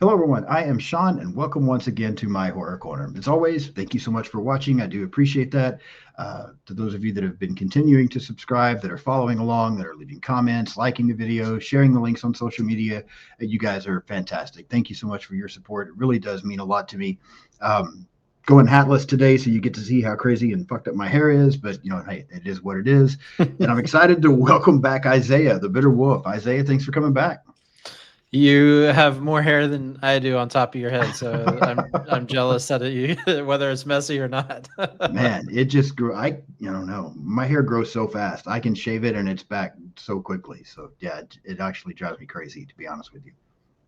Hello, everyone. I am Sean, and welcome once again to my Horror Corner. As always, thank you so much for watching. I do appreciate that. To those of you that have been continuing to subscribe, that are following along, that are leaving comments, liking the video, sharing the links on social media, you guys are fantastic. Thank you so much for your support. It really does mean a lot to me. Going hatless today, so you get to see how crazy and fucked up my hair is, but hey, it is what it is. And I'm excited to welcome back Isaiah, the Bitter Wolf. Isaiah, thanks for coming back. You have more hair than I do on top of your head, so I'm jealous that you whether it's messy or not. Man, it just grew. I don't know. My hair grows so fast. I can shave it and it's back so quickly. So yeah, it actually drives me crazy, to be honest with you.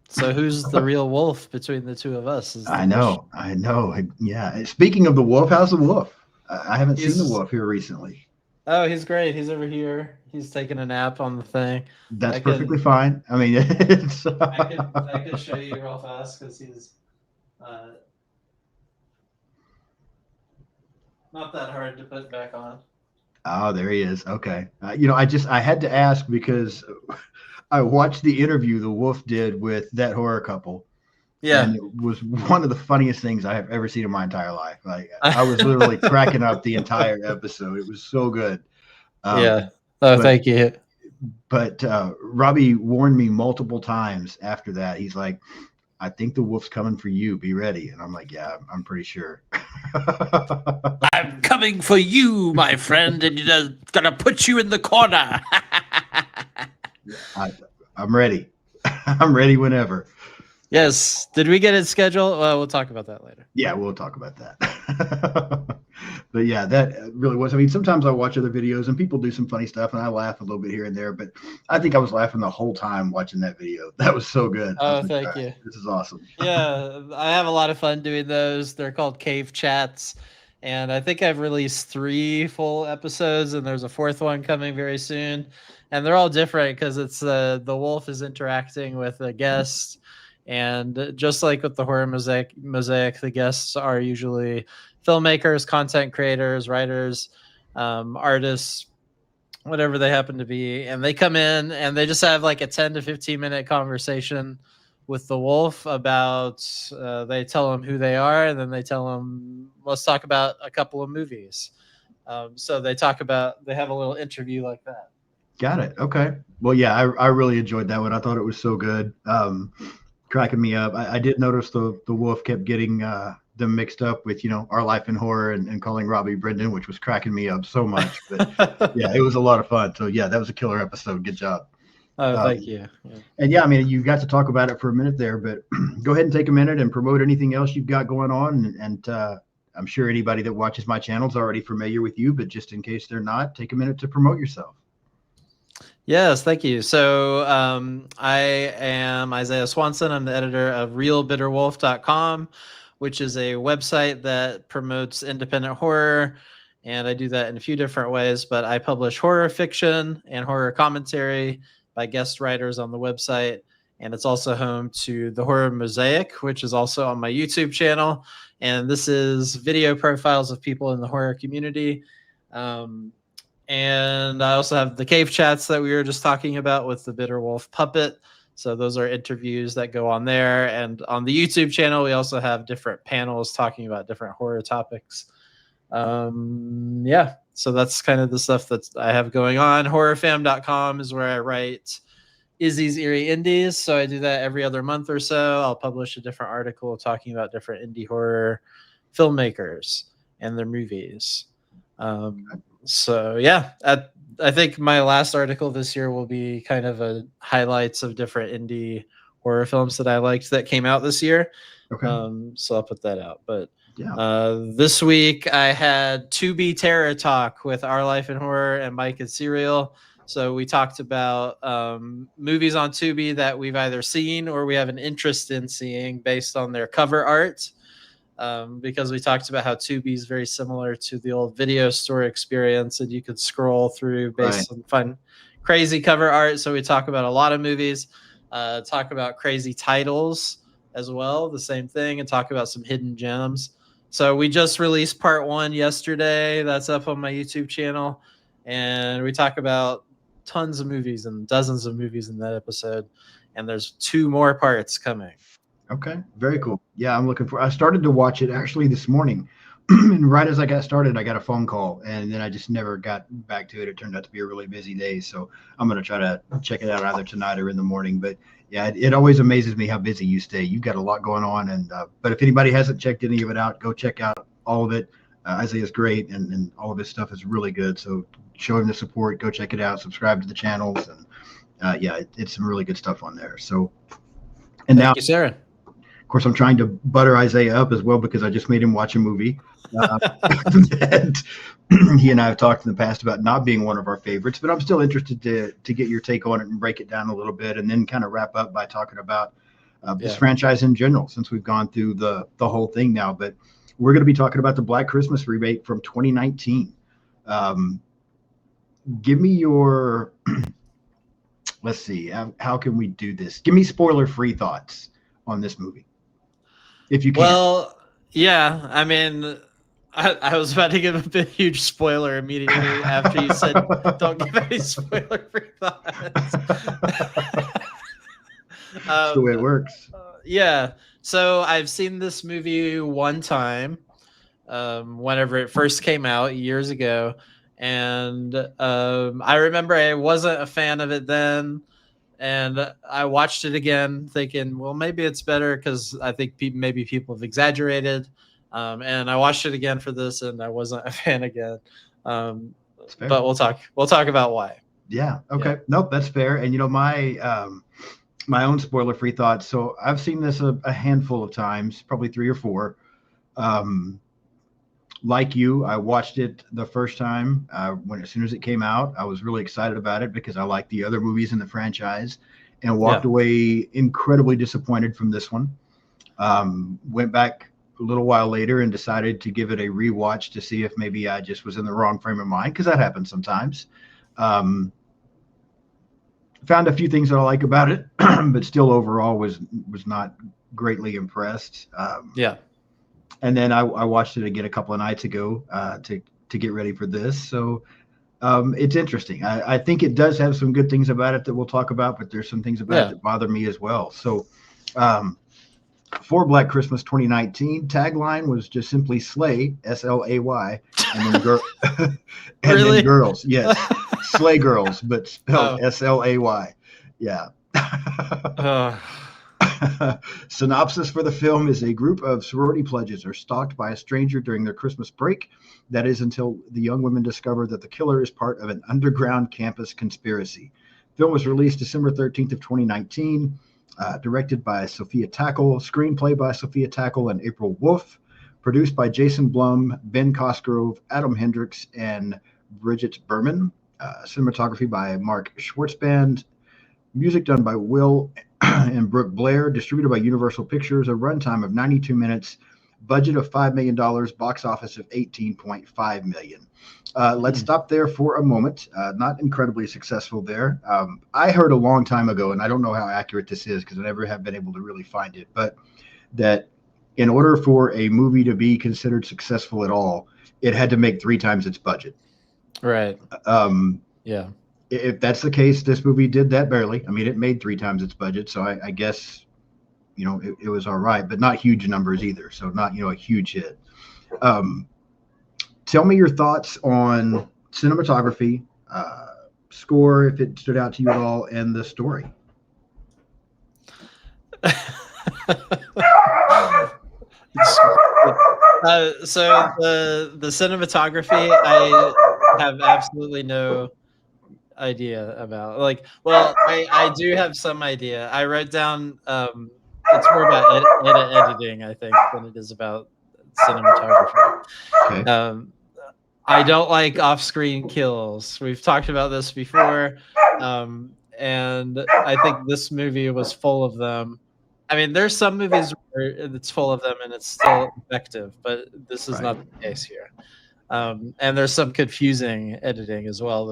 So who's the real wolf between the two of us is the I question. know. I know. Yeah. Speaking of the wolf, how's the wolf? I haven't seen the He's wolf here recently. he's great. He's over here. He's taking a nap on the thing. That's I perfectly can fine. I mean, it's. I could show you real fast because he's uh, not that hard to put back on. Oh, there he is. Okay. I had to ask because I watched the interview the wolf did with that horror couple, and Yeah. it was one of the funniest things I have ever seen in my entire life. Like I was literally cracking up the entire episode. It was so good. Yeah. Um, Oh, but thank you. Robbie warned me multiple times after that. He's like, "I think the wolf's coming for you. Be ready." And I'm like, "Yeah, I'm pretty sure." I'm coming for you, my friend, and you're gonna put you in the corner. I, I'm ready. I'm ready whenever. Yes. Did we get it scheduled? Well, we'll talk about that later. Yeah, we'll talk about that. But yeah, that really was. I mean, sometimes I watch other videos and people do some funny stuff, and I laugh a little bit here and there. But I think I was laughing the whole time watching that video. That was so good. I was Oh, like, all thank right, you. this is awesome. Yeah, I have a lot of fun doing those. They're called cave chats. And I think I've released 3 full episodes, and there's a fourth one coming very soon. And they're all different because it's the wolf is interacting with a guest, and just like with the horror mosaic, the guests are usually filmmakers, content creators, writers, artists, whatever they happen to be, and they come in and they just have like a 10 to 15 minute conversation with the wolf about they tell them who they are, and then they tell them let's talk about a couple of movies. So they have a little interview like that. Got it. Okay. Well, yeah, I really enjoyed that one. I thought it was so good. Cracking me up. I did notice the wolf kept getting them mixed up with Our Life in Horror and calling Robbie Brendan, which was cracking me up so much. But yeah, it was a lot of fun. So yeah, that was a killer episode. Good job. Oh, thank Um, you. Yeah. and yeah, I mean, you got to talk about it for a minute there, but go ahead and take a minute and promote anything else you've got going on. And I'm sure anybody that watches my channel is already familiar with you, but just in case they're not, take a minute to promote yourself. Yes, thank you. So I am Isaiah Swanson. I'm the editor of realbitterwolf.com, which is a website that promotes independent horror. And I do that in a few different ways, but I publish horror fiction and horror commentary by guest writers on the website. And it's also home to the Horror Mosaic, which is also on my YouTube channel. And this is video profiles of people in the horror community. Um, and I also have the cave chats that we were just talking about with the Bitter Wolf puppet. So those are interviews that go on there. And on the YouTube channel, we also have different panels talking about different horror topics. Yeah, so that's kind of the stuff that I have going on. Horrorfam.com is where I write Izzy's Eerie Indies. So I do that every other month or so. I'll publish a different article talking about different indie horror filmmakers and their movies. So yeah, I think my last article this year will be kind of a highlights of different indie horror films that I liked that came out this year. Okay. So I'll put that out. But Yeah. this week I had 2B Terror Talk with Our Life in Horror and Mike and Serial. So we talked about movies on Tubi that we've either seen or we have an interest in seeing based on their cover art. Because we talked about how Tubi is very similar to the old video store experience, and you could scroll through Right. based on fun, crazy cover art. So we talk about a lot of movies, talk about crazy titles as well, the same thing, and talk about some hidden gems. So we just released part 1 yesterday. That's up on my YouTube channel, and we talk about tons of movies and dozens of movies in that episode. And there's 2 more parts coming. Okay, very cool. Yeah, I'm looking for. I started to watch it actually this morning, and right as I got started, I got a phone call, and then I just never got back to it. It turned out to be a really busy day, so I'm gonna try to check it out either tonight or in the morning. But yeah, it always amazes me how busy you stay. You've got a lot going on, and but if anybody hasn't checked any of it out, go check out all of it. Isaiah's great, and all of his stuff is really good. So show him the support. Go check it out. Subscribe to the channels, and yeah, it's some really good stuff on there. So. And now, Thank you, Sarah. of course, I'm trying to butter Isaiah up as well because I just made him watch a movie that he and I have talked in the past about not being one of our favorites, but I'm still interested to get your take on it and break it down a little bit, and then kind of wrap up by talking about this franchise in general, since we've gone through the whole thing now. But we're going to be talking about the Black Christmas remake from 2019. Give me your let's see, how can we do this? Give me spoiler-free thoughts on this movie, if you can. Well, yeah, I mean, I was about to give a huge spoiler immediately after you said don't give any spoiler-free thoughts. That's the way it works. Yeah, so I've seen this movie one time, whenever it first came out years ago, and I remember I wasn't a fan of it then. And I watched it again thinking, well, maybe it's better because I think maybe people have exaggerated. And I watched it again for this, and I wasn't a fan again. But we'll talk about why. Yeah. Okay. Yeah. Nope. That's fair. And my own spoiler-free thoughts. So I've seen this a handful of times, probably 3 or 4. Like you, I watched it the first time as soon as it came out. I was really excited about it because I like the other movies in the franchise, and walked away incredibly disappointed from this one. Went back a little while later and decided to give it a rewatch to see if maybe I just was in the wrong frame of mind, because that happens sometimes. Found a few things that I like about it, but still overall was not greatly impressed. And then I watched it again a couple of nights ago to get ready for this. So it's interesting. I think it does have some good things about it that we'll talk about, but there's some things about it that bother me as well. So for Black Christmas 2019, tagline was just simply Slay, S-L-A-Y, and then then girls. Yes, Slay Girls, but spelled S-L-A-Y. Yeah. Synopsis for the film is: a group of sorority pledges are stalked by a stranger during their Christmas break. That is until the young women discover that the killer is part of an underground campus conspiracy. The film was released December 13th of 2019, directed by Sophia Tackle, screenplay by Sophia Tackle and April Wolf, produced by Jason Blum, Ben Cosgrove, Adam Hendricks, and Bridget Berman, cinematography by Mark Schwartzband, music done by Will and Brooke Blair, distributed by Universal Pictures, a runtime of 92 minutes, budget of $5 million, box office of $18.5 million. Let's stop there for a moment. Not incredibly successful there. I heard a long time ago, and I don't know how accurate this is because I never have been able to really find it, but that in order for a movie to be considered successful at all, it had to make 3 times its budget. Right. Yeah. If that's the case, this movie did that barely. I mean, it made 3 times its budget, so I guess, it was all right, but not huge numbers either. So not, a huge hit. Tell me your thoughts on cinematography, score, if it stood out to you at all, and the story. So the cinematography, I have absolutely no idea about. I do have some idea. I wrote down it's more about editing, I think, than it is about cinematography. Okay. I don't like off-screen kills. We've talked about this before, and I think this movie was full of them. I mean, there's some movies where it's full of them and it's still effective, but this is not the case here. And there's some confusing editing as well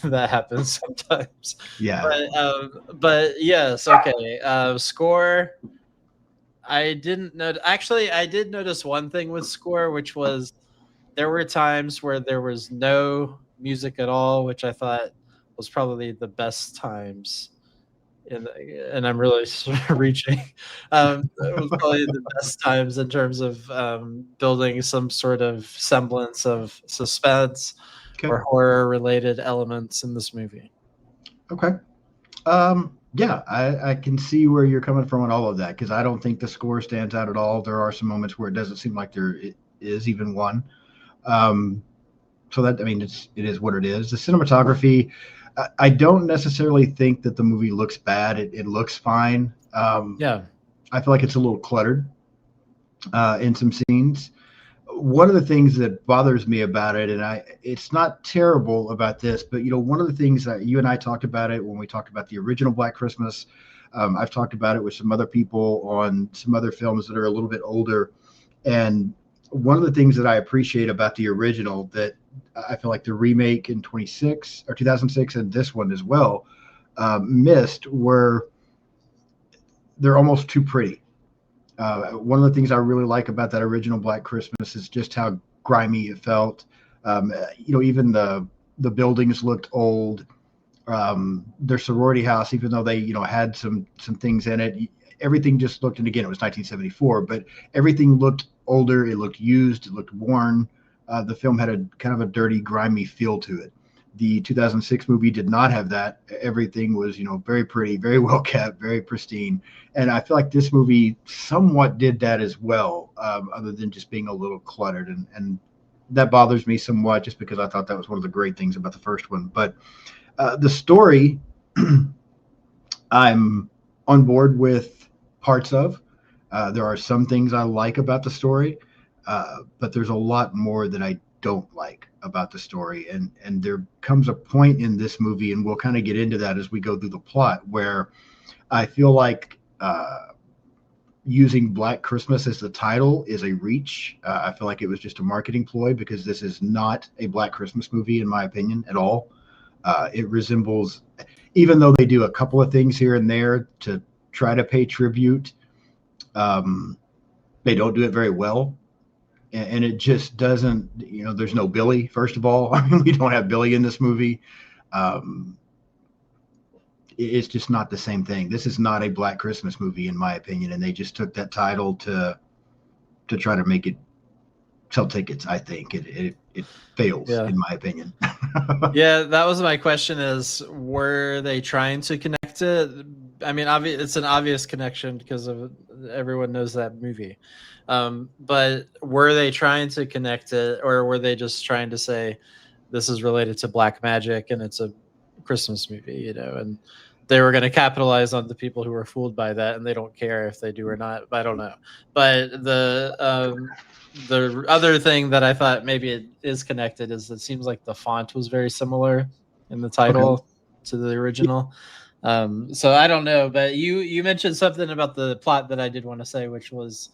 that happens sometimes. Yeah. But yes, okay. Score. I didn't know. Actually, I did notice one thing with score, which was there were times where there was no music at all, which I thought was probably the best times and I'm really sort of reaching. It was probably the best times in terms of building some sort of semblance of suspense Okay. or horror related elements in this movie. Okay. Yeah, I can see where you're coming from on all of that because I don't think the score stands out at all. There are some moments where it doesn't seem like there is even one. Um, so that, I mean, it is what it is. The cinematography, I don't necessarily think that the movie looks bad. It looks fine. Yeah. I feel like it's a little cluttered in some scenes. One of the things that bothers me about it, and it's not terrible about this, but one of the things that you and I talked about it when we talked about the original Black Christmas. I've talked about it with some other people on some other films that are a little bit older, and one of the things that I appreciate about the original that I feel like the remake in 26 or 2006 and this one as well missed were they're almost too pretty. One of the things I really like about that original Black Christmas is just how grimy it felt. Even the buildings looked old. Their sorority house, even though they had some things in it, everything just looked. And again, it was 1974, but everything looked older. It looked used. It looked worn. The film had a kind of a dirty, grimy feel to it. The 2006 movie did not have that. Everything was, very pretty, very well kept, very pristine. And I feel like this movie somewhat did that as well, other than just being a little cluttered. And that bothers me somewhat just because I thought that was one of the great things about the first one. But the story, I'm on board with parts of. There are some things I like about the story, but there's a lot more that I don't like about the story. And there comes a point in this movie, and we'll kind of get into that as we go through the plot, where I feel like using Black Christmas as the title is a reach. I feel like it was just a marketing ploy because this is not a Black Christmas movie, in my opinion, at all. It resembles, even though they do a couple of things here and there to try to pay tribute, they don't do it very well. And it just doesn't, there's no Billy, first of all. I mean, we don't have Billy in this movie. It's just not the same thing. This is not a Black Christmas movie, in my opinion. And they just took that title to try to make it sell tickets. I think it fails, in my opinion. Yeah, that was my question is, were they trying to connect it? I mean, it's an obvious connection because of everyone knows that movie. But were they trying to connect it, or were they just trying to say this is related to black magic and it's a Christmas movie, and they were going to capitalize on the people who were fooled by that, and they don't care if they do or not. I don't know. But the other thing that I thought maybe it is connected is it seems like the font was very similar in the title to the original. So I don't know, but you mentioned something about the plot that I did want to say, which was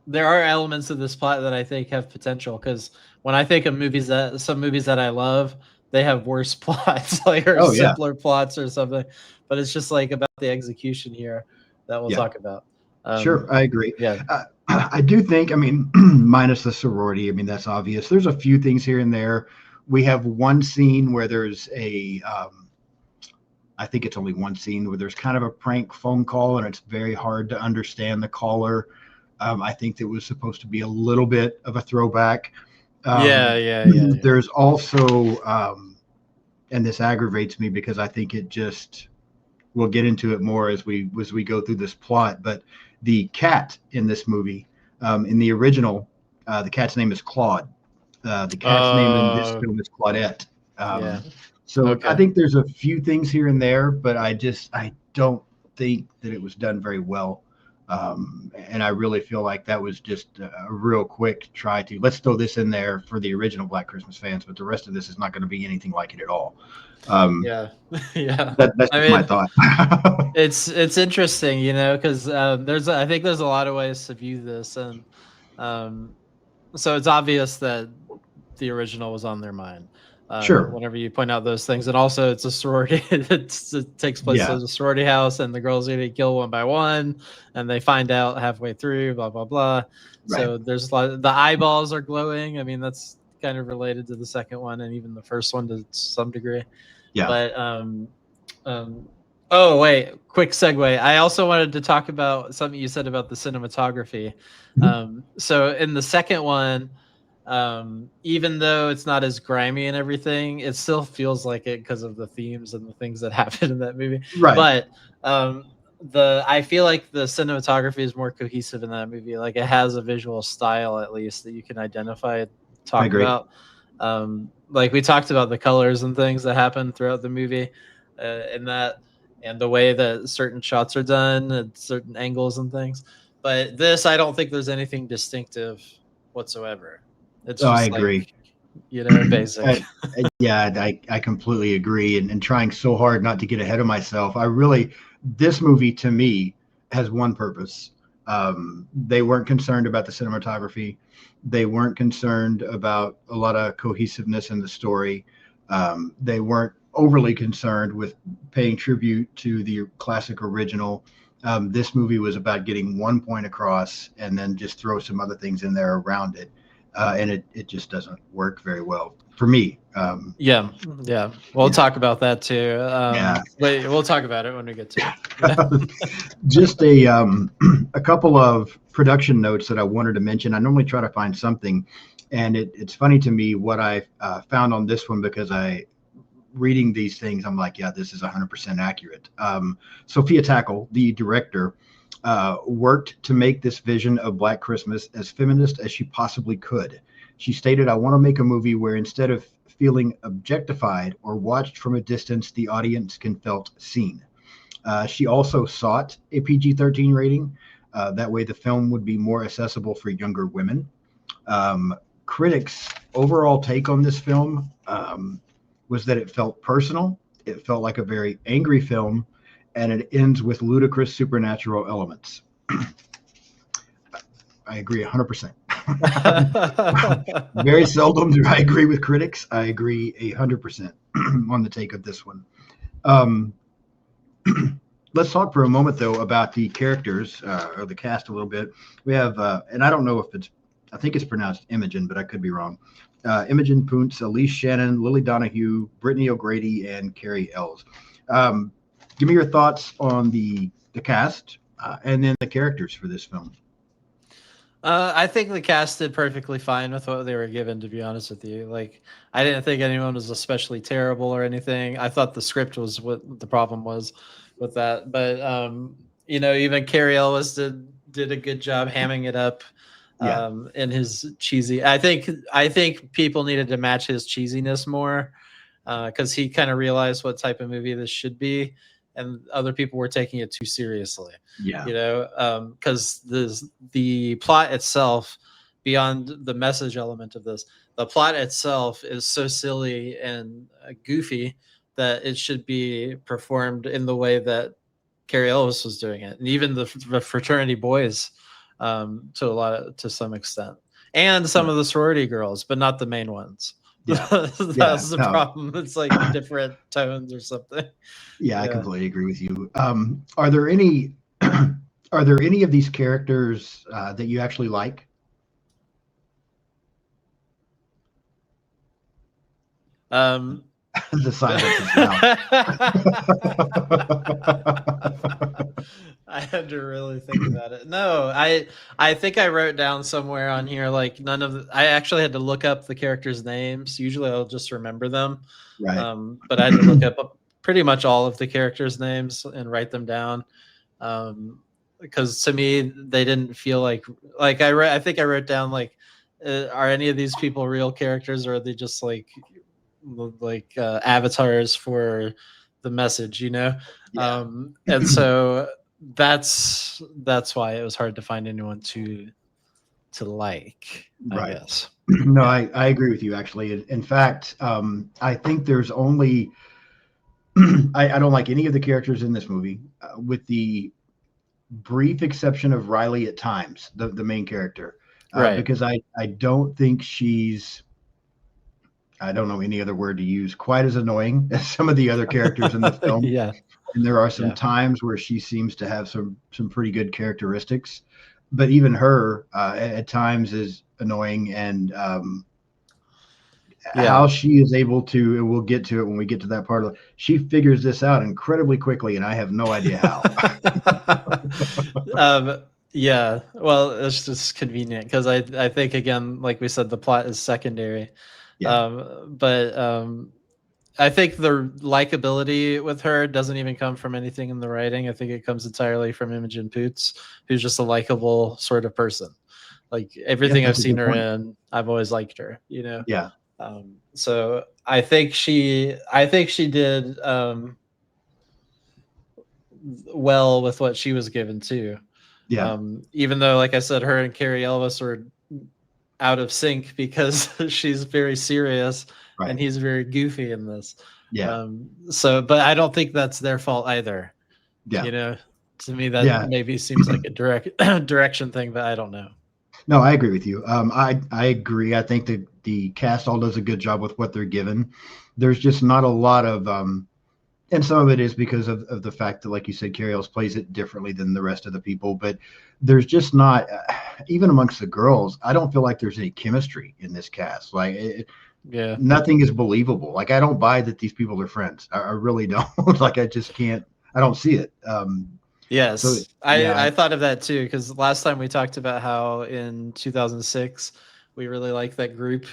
there are elements of this plot that I think have potential, because when I think of some movies that I love, they have worse plots, like or simpler plots or something. But it's just like about the execution here that we'll talk about. Sure, I agree. Yeah. I do think, I mean, minus the sorority, I mean, that's obvious. There's a few things here and there. We have one scene where there's I think it's only one scene where there's kind of a prank phone call, and it's very hard to understand the caller. I think that was supposed to be a little bit of a throwback. Yeah. There's also, and this aggravates me because I think it just, we'll get into it more as we go through this plot, but the cat in this movie, in the original, the cat's name is Claude. The cat's name in this film is Claudette. So I think there's a few things here and there, but I don't think that it was done very well. And I really feel like that was just a real quick try to, let's throw this in there for the original Black Christmas fans, but the rest of this is not going to be anything like it at all. Yeah. That's my thought. It's interesting, because I think there's a lot of ways to view this, and so it's obvious that the original was on their mind. Sure. Whenever you point out those things, and also it's a sorority. It takes place at a sorority house, and the girls are getting killed one by one, and they find out halfway through. Blah blah blah. Right. So there's a lot. The eyeballs are glowing. I mean, that's kind of related to the second one, and even the first one to some degree. Yeah. But Oh, wait, quick segue. I also wanted to talk about something you said about the cinematography. So in the second one, even though it's not as grimy and everything, it still feels like it because of the themes and the things that happen in that movie. Right. But I feel like the cinematography is more cohesive in that movie. Like it has a visual style at least that you can identify and I talk agree. about. Like we talked about the colors and things that happen throughout the movie, and that and the way that certain shots are done at certain angles and things. But this, I don't think there's anything distinctive whatsoever. It's Oh, I just like, agree. basic. Yeah, I completely agree. And trying so hard not to get ahead of myself. This movie to me has one purpose. They weren't concerned about the cinematography. They weren't concerned about a lot of cohesiveness in the story. They weren't overly concerned with paying tribute to the classic original. This movie was about getting one point across and then just throw some other things in there around it. And it just doesn't work very well for me. Yeah, yeah. We'll Yeah, talk about that too. yeah. But we'll talk about it when we get to it. Yeah. Just a couple of production notes that I wanted to mention. I normally try to find something, and it's funny to me what I found on this one because I reading these things, I'm like, yeah, this is 100% accurate. Sophia Tackle, the director, worked to make this vision of Black Christmas as feminist as she possibly could. She stated, I want to make a movie where instead of feeling objectified or watched from a distance, the audience can felt seen. She also sought a PG-13 rating. That way, the film would be more accessible for younger women. Critics' overall take on this film was that it felt personal. It felt like a very angry film, and it ends with ludicrous supernatural elements. I agree 100%. Very seldom do I agree with critics. I agree 100% on the take of this one. Um, let's talk for a moment, though, about the characters or the cast a little bit. We have, and I don't know if I think it's pronounced Imogen, but I could be wrong. Imogen Poontz, Elise Shannon, Lily Donahue, Brittany O'Grady, and Carrie Ells. Um, give me your thoughts on the cast and then the characters for this film. I think the cast did perfectly fine with what they were given, to be honest with you. Like, I didn't think anyone was especially terrible or anything. I thought the script was what the problem was with that. But even Carrie Ellis did a good job hamming it up Yeah, in his cheesy. I think people needed to match his cheesiness more because he kind of realized what type of movie this should be, and other people were taking it too seriously. yeah, Because the plot itself, beyond the message element of this, the plot itself is so silly and goofy that it should be performed in the way that Carrie Ellis was doing it, and even the fraternity boys, to some extent, and some right. of the sorority girls, but not the main ones. Yeah, yeah. That's the No, problem. It's like different tones or something. yeah, I Yeah. completely agree with you. Are there any are there any of these characters that you actually like? Um, The silence is loud. I had to really think about it. No, I think I wrote down somewhere on here like none of I actually had to look up the characters' names. Usually I'll just remember them. Right. But I had to look up pretty much all of the characters' names and write them down. Because to me they didn't feel I think I wrote down like are any of these people real characters or are they just avatars for the message, Yeah. and so that's why it was hard to find anyone to like, I Right. guess. No, Yeah. I agree with you actually. In fact, I think there's only I don't like any of the characters in this movie, with the brief exception of Riley at times, the main character, Right. because I don't think she's I don't know any other word to use quite as annoying as some of the other characters in the film. Yeah. And there are some Yeah. times where she seems to have some pretty good characteristics, but even her at times is annoying and Yeah. how she is able to, and we'll get to it when we get to that part of it, she figures this out incredibly quickly, and I have no idea how. Yeah, well, it's just convenient because I think, again, like we said, the plot is secondary. Yeah. But I think the likability with her doesn't even come from anything in the writing. I think it comes entirely from Imogen Poots, who's just a likable sort of person. Like Yeah, everything I've that's a seen good her point. in, I've always liked her, you know? Yeah. So I think she did well with what she was given too. Yeah. Even though, like I said, her and Carrie Elvis were out of sync because she's very serious and Right. he's very goofy in this. Yeah. So, but I don't think that's their fault either. Yeah. You know, to me that Yeah. maybe seems like a direction thing, but I don't know. No, I agree with you. I agree. I think that the cast all does a good job with what they're given. There's just not a lot of, and some of it is because of the fact that, like you said, Carrie Ellis plays it differently than the rest of the people. But there's just not, even amongst the girls, I don't feel like there's any chemistry in this cast. Like Yeah. nothing is believable. Like I don't buy that these people are friends. I really don't. Like I just can't. I don't see it. So Yes, yeah, I thought of that too because last time we talked about how in 2006 we really liked that group.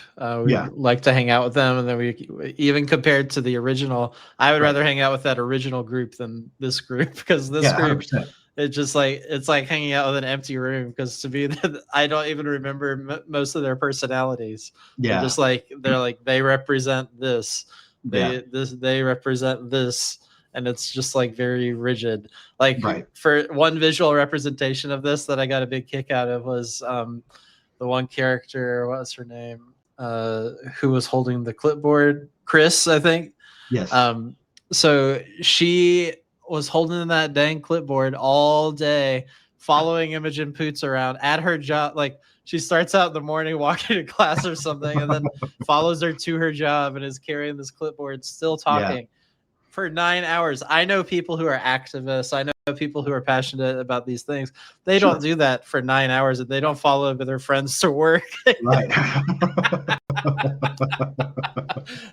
We yeah, like to hang out with them, and then we even compared to the original. I would right, rather hang out with that original group than this group because this yeah, 100 group percent. it's like hanging out with an empty room because to me I don't even remember most of their personalities. They're Yeah, just like they represent this, yeah, they represent this, and it's just like very rigid. Like right. for one visual representation of this that I got a big kick out of was the one character, what was her name, who was holding the clipboard, Chris, I think. Yes. um, so she was holding that dang clipboard all day, following Imogen Poots around at her job. Like she starts out in the morning walking to class or something, and then follows her to her job and is carrying this clipboard, still Yeah, talking for 9 hours. I know people who are activists. I know people who are passionate about these things. They don't sure. do that for 9 hours, and they don't follow their friends to work. Right.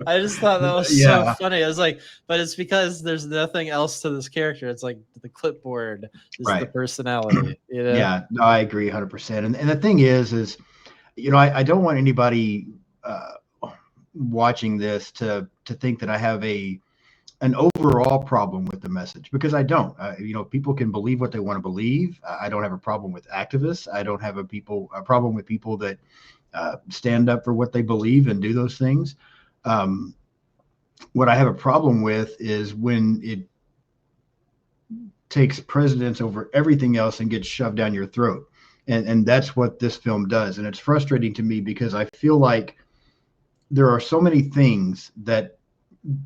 I just thought that was so Yeah, funny. I was like, but it's because there's nothing else to this character. It's like the clipboard is the right. personality, you know? Yeah, no, I agree 100%. And the thing is, I don't want anybody watching this to think that I have an overall problem with the message because I don't. People can believe what they want to believe. I don't have a problem with activists. I don't have a problem with people that stand up for what they believe and do those things. Um, what I have a problem with is when it takes precedence over everything else and gets shoved down your throat. And that's what this film does. And it's frustrating to me because I feel like there are so many things that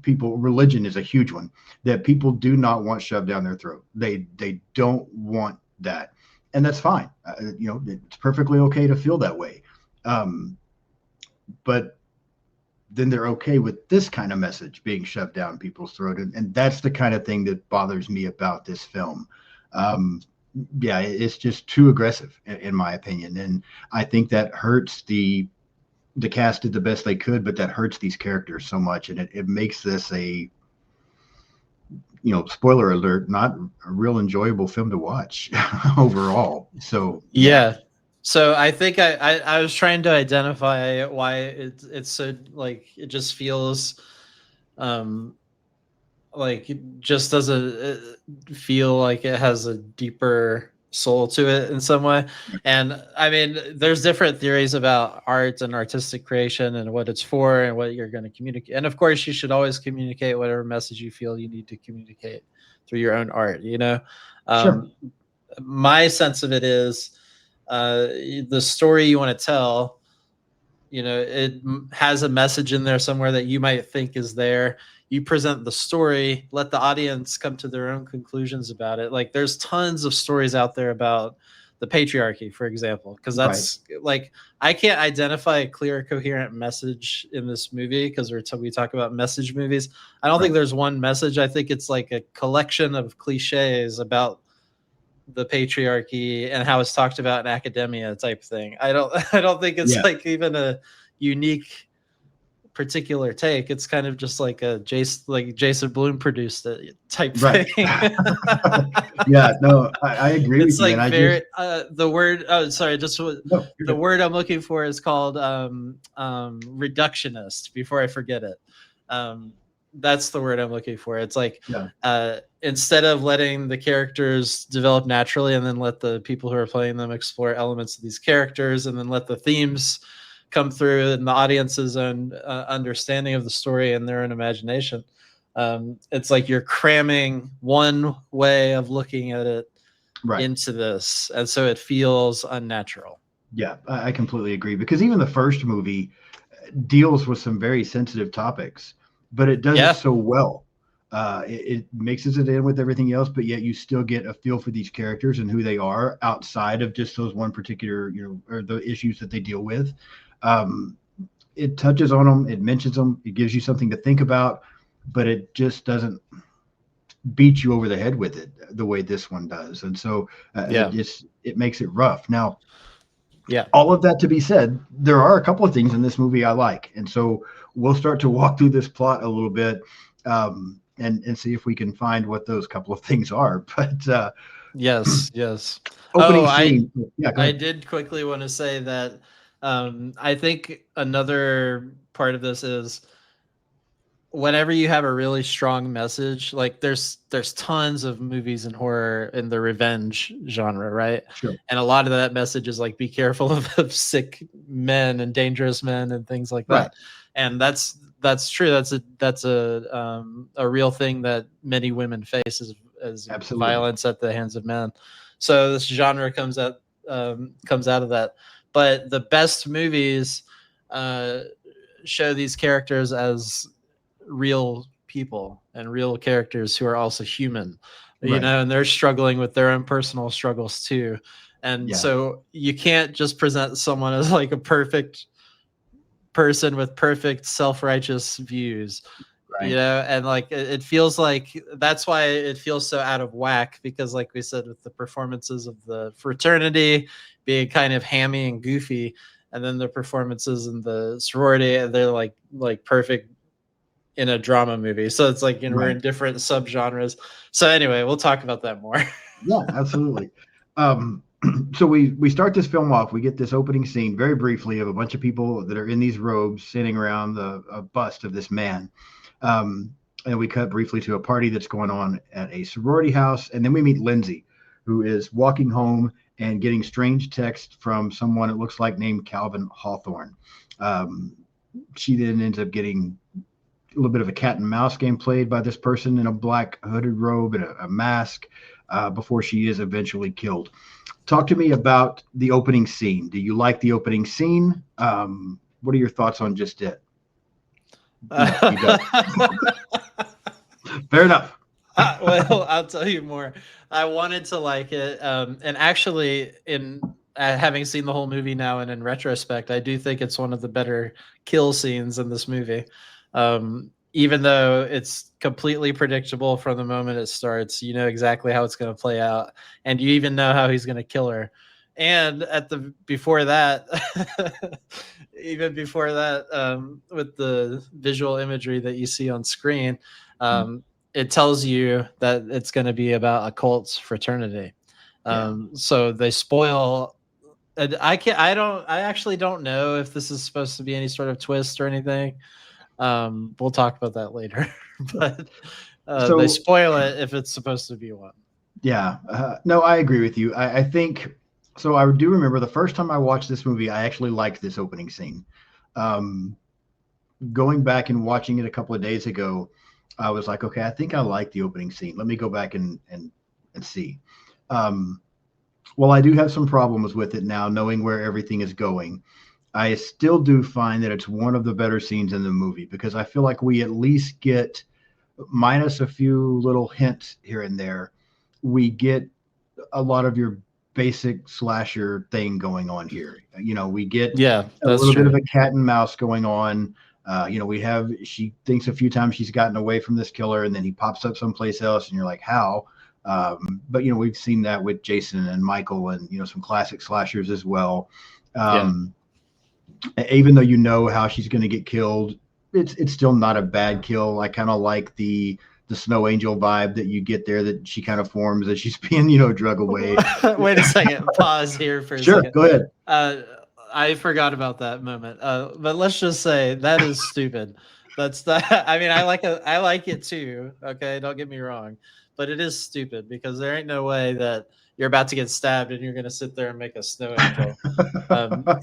religion is a huge one, that people do not want shoved down their throat. They don't want that. And that's fine. It's perfectly okay to feel that way. But then they're okay with this kind of message being shoved down people's throat. And that's the kind of thing that bothers me about this film. Um, yeah, it's just too aggressive in my opinion. And I think that hurts the cast did the best they could, but that hurts these characters so much. And it makes this spoiler alert, not a real enjoyable film to watch overall. So Yeah. So I think I was trying to identify why it's so like it just feels um like it just doesn't feel like it has a deeper soul to it in some way. And I mean, there's different theories about art and artistic creation and what it's for and what you're going to communicate. And of course, you should always communicate whatever message you feel you need to communicate through your own art, you know? sure. Um, my sense of it is the story you want to tell, it has a message in there somewhere that you might think is there. You present the story, let the audience come to their own conclusions about it. Like there's tons of stories out there about the patriarchy, for example, because Right. that's like I can't identify a clear, coherent message in this movie because we talk about message movies. I don't think Right. there's one message. I think it's like a collection of cliches about the patriarchy and how it's talked about in academia type thing. I don't I don't think it's Yeah. like even a unique particular take. It's kind of just like a Jason Blum produced it type Right. thing. Yeah, no, I agree It's with you. like And I very just, the word. Oh, sorry, just no, you're the good. word I'm looking for is called reductionist. Before I forget it, that's the word I'm looking for. It's like Yeah. instead of letting the characters develop naturally and then let the people who are playing them explore elements of these characters and then let the themes come through and the audience's own understanding of the story and their own imagination. It's like you're cramming one way of looking at it Right. into this, and so it feels unnatural. Yeah, I completely agree, because even the first movie deals with some very sensitive topics, but it does it Yeah, so well. It mixes it in with everything else, but yet you still get a feel for these characters and who they are outside of just those one particular, or the issues that they deal with. Um, it touches on them, it mentions them, it gives you something to think about, but it just doesn't beat you over the head with it the way this one does. And so yeah, it makes it rough. Now, yeah. all of that to be said, there are a couple of things in this movie I like, and so we'll start to walk through this plot a little bit, and see if we can find what those couple of things are. But Yes, yes. Oh, opening scene, yeah, go I ahead. did quickly want to say that I think another part of this is whenever you have a really strong message, like there's tons of movies in horror in the revenge genre, right? Sure, And a lot of that message is like be careful of sick men and dangerous men and things like right, that. And that's true. That's a real thing that many women face as absolutely, violence at the hands of men. So this genre comes out of that. But the best movies uh, show these characters as real people and real characters who are also human, right, and they're struggling with their own personal struggles too. And yeah, so you can't just present someone as like a perfect person with perfect self-righteous views, right, and like it feels like that's why it feels so out of whack, because like we said, with the performances of the fraternity being kind of hammy and goofy, and then the performances in the sorority, they're like perfect in a drama movie. So it's like, we're right, in different subgenres. So anyway, we'll talk about that more. yeah, absolutely. Um, so we start this film off. We get this opening scene very briefly of a bunch of people that are in these robes sitting around a bust of this man. And we cut briefly to a party that's going on at a sorority house. And then we meet Lindsay, who is walking home and getting strange text from someone it looks like named Calvin Hawthorne. Um, she then ends up getting a little bit of a cat and mouse game played by this person in a black hooded robe and a mask, before she is eventually killed. Talk to me about the opening scene. Do you like the opening scene? What are your thoughts on just it? No, you don't. Fair enough. Well, I'll tell you more. I wanted to like it, and actually, in having seen the whole movie now and in retrospect, I do think it's one of the better kill scenes in this movie. Even though it's completely predictable from the moment it starts, you know exactly how it's going to play out, and you even know how he's going to kill her. And at the before that, even before that, with the visual imagery that you see on screen, it tells you that it's going to be about a cult fraternity. Yeah. So they spoil. And I actually don't know if this is supposed to be any sort of twist or anything. We'll talk about that later. But they So, spoil it if it's supposed to be one. yeah, no, I agree with you. I think so. I do remember the first time I watched this movie, I actually liked this opening scene. Um, Going back and watching it a couple of days ago, I was like, okay, I think I like the opening scene. Let me go back and see. Um, well, I do have some problems with it now, knowing where everything is going. I still do find that it's one of the better scenes in the movie, because I feel like we at least get, minus a few little hints here and there, we get a lot of your basic slasher thing going on here. We get Yeah, a that's little bit true. of a cat and mouse going on. She thinks a few times she's gotten away from this killer, and then he pops up someplace else, and you're like, how? But we've seen that with Jason and Michael, and some classic slashers as well. Yeah, Even though you know how she's going to get killed, it's still not a bad kill. I kind of like the Snow Angel vibe that you get there, that she kind of forms as she's being, drug away. Wait a second. Pause here for a Sure, second. go ahead. I forgot about that moment. But let's just say that is stupid. That's the. I mean, I like it too. Okay, don't get me wrong, but it is stupid because there ain't no way that you're about to get stabbed and you're going to sit there and make a snow angel.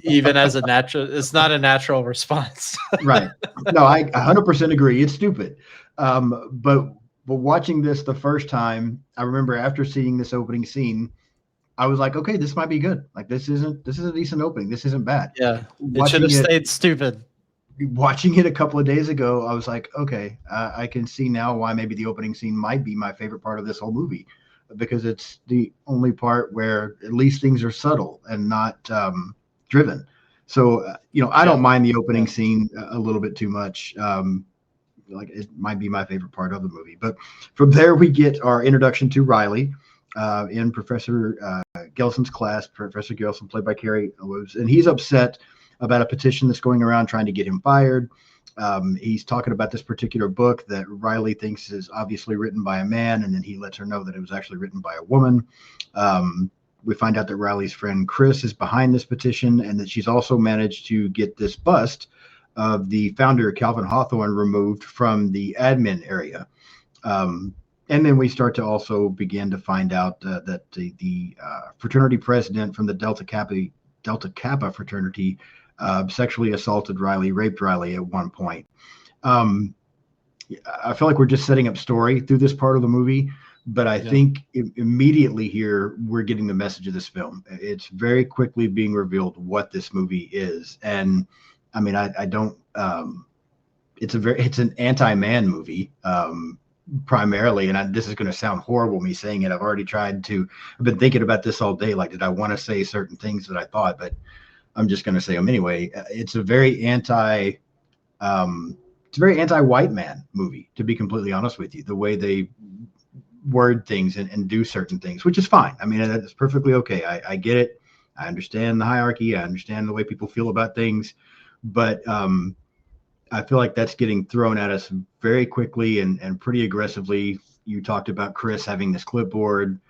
Even as a natural, it's not a natural response. Right. No, I 100% agree. It's stupid. But watching this the first time, I remember after seeing this opening scene, I was like, okay, this might be good. Like this is a decent opening. This isn't bad. Yeah. It should have stayed stupid. Watching it a couple of days ago, I was like, okay, I can see now why maybe the opening scene might be my favorite part of this whole movie, because it's the only part where at least things are subtle and not driven. So, I don't mind the opening scene a little bit too much. Like it might be my favorite part of the movie. But from there, we get our introduction to Riley in Professor Gelson's class. Professor Gelson, played by Carrie Elwes, and he's upset about a petition that's going around trying to get him fired. He's talking about this particular book that Riley thinks is obviously written by a man, and then he lets her know that it was actually written by a woman. We find out that Riley's friend Chris is behind this petition, and that she's also managed to get this bust of the founder, Calvin Hawthorne, removed from the admin area. And then we start to also begin to find out that the fraternity president from the Delta Kappa fraternity sexually assaulted Riley, raped Riley at one point. I feel like we're just setting up story through this part of the movie, but I think immediately here we're getting the message of this film. It's very quickly being revealed what this movie is, and I mean, I don't. It's an anti-man movie primarily, and this is going to sound horrible me saying it. I've been thinking about this all day. Like, did I want to say certain things that I thought, but I'm just going to say them anyway. It's a very anti-white man movie, to be completely honest with you. The way they word things and do certain things, which is fine. I mean, that's perfectly okay. I get it. I understand the hierarchy. I understand the way people feel about things, but I feel like that's getting thrown at us very quickly and pretty aggressively. You talked about Chris having this clipboard.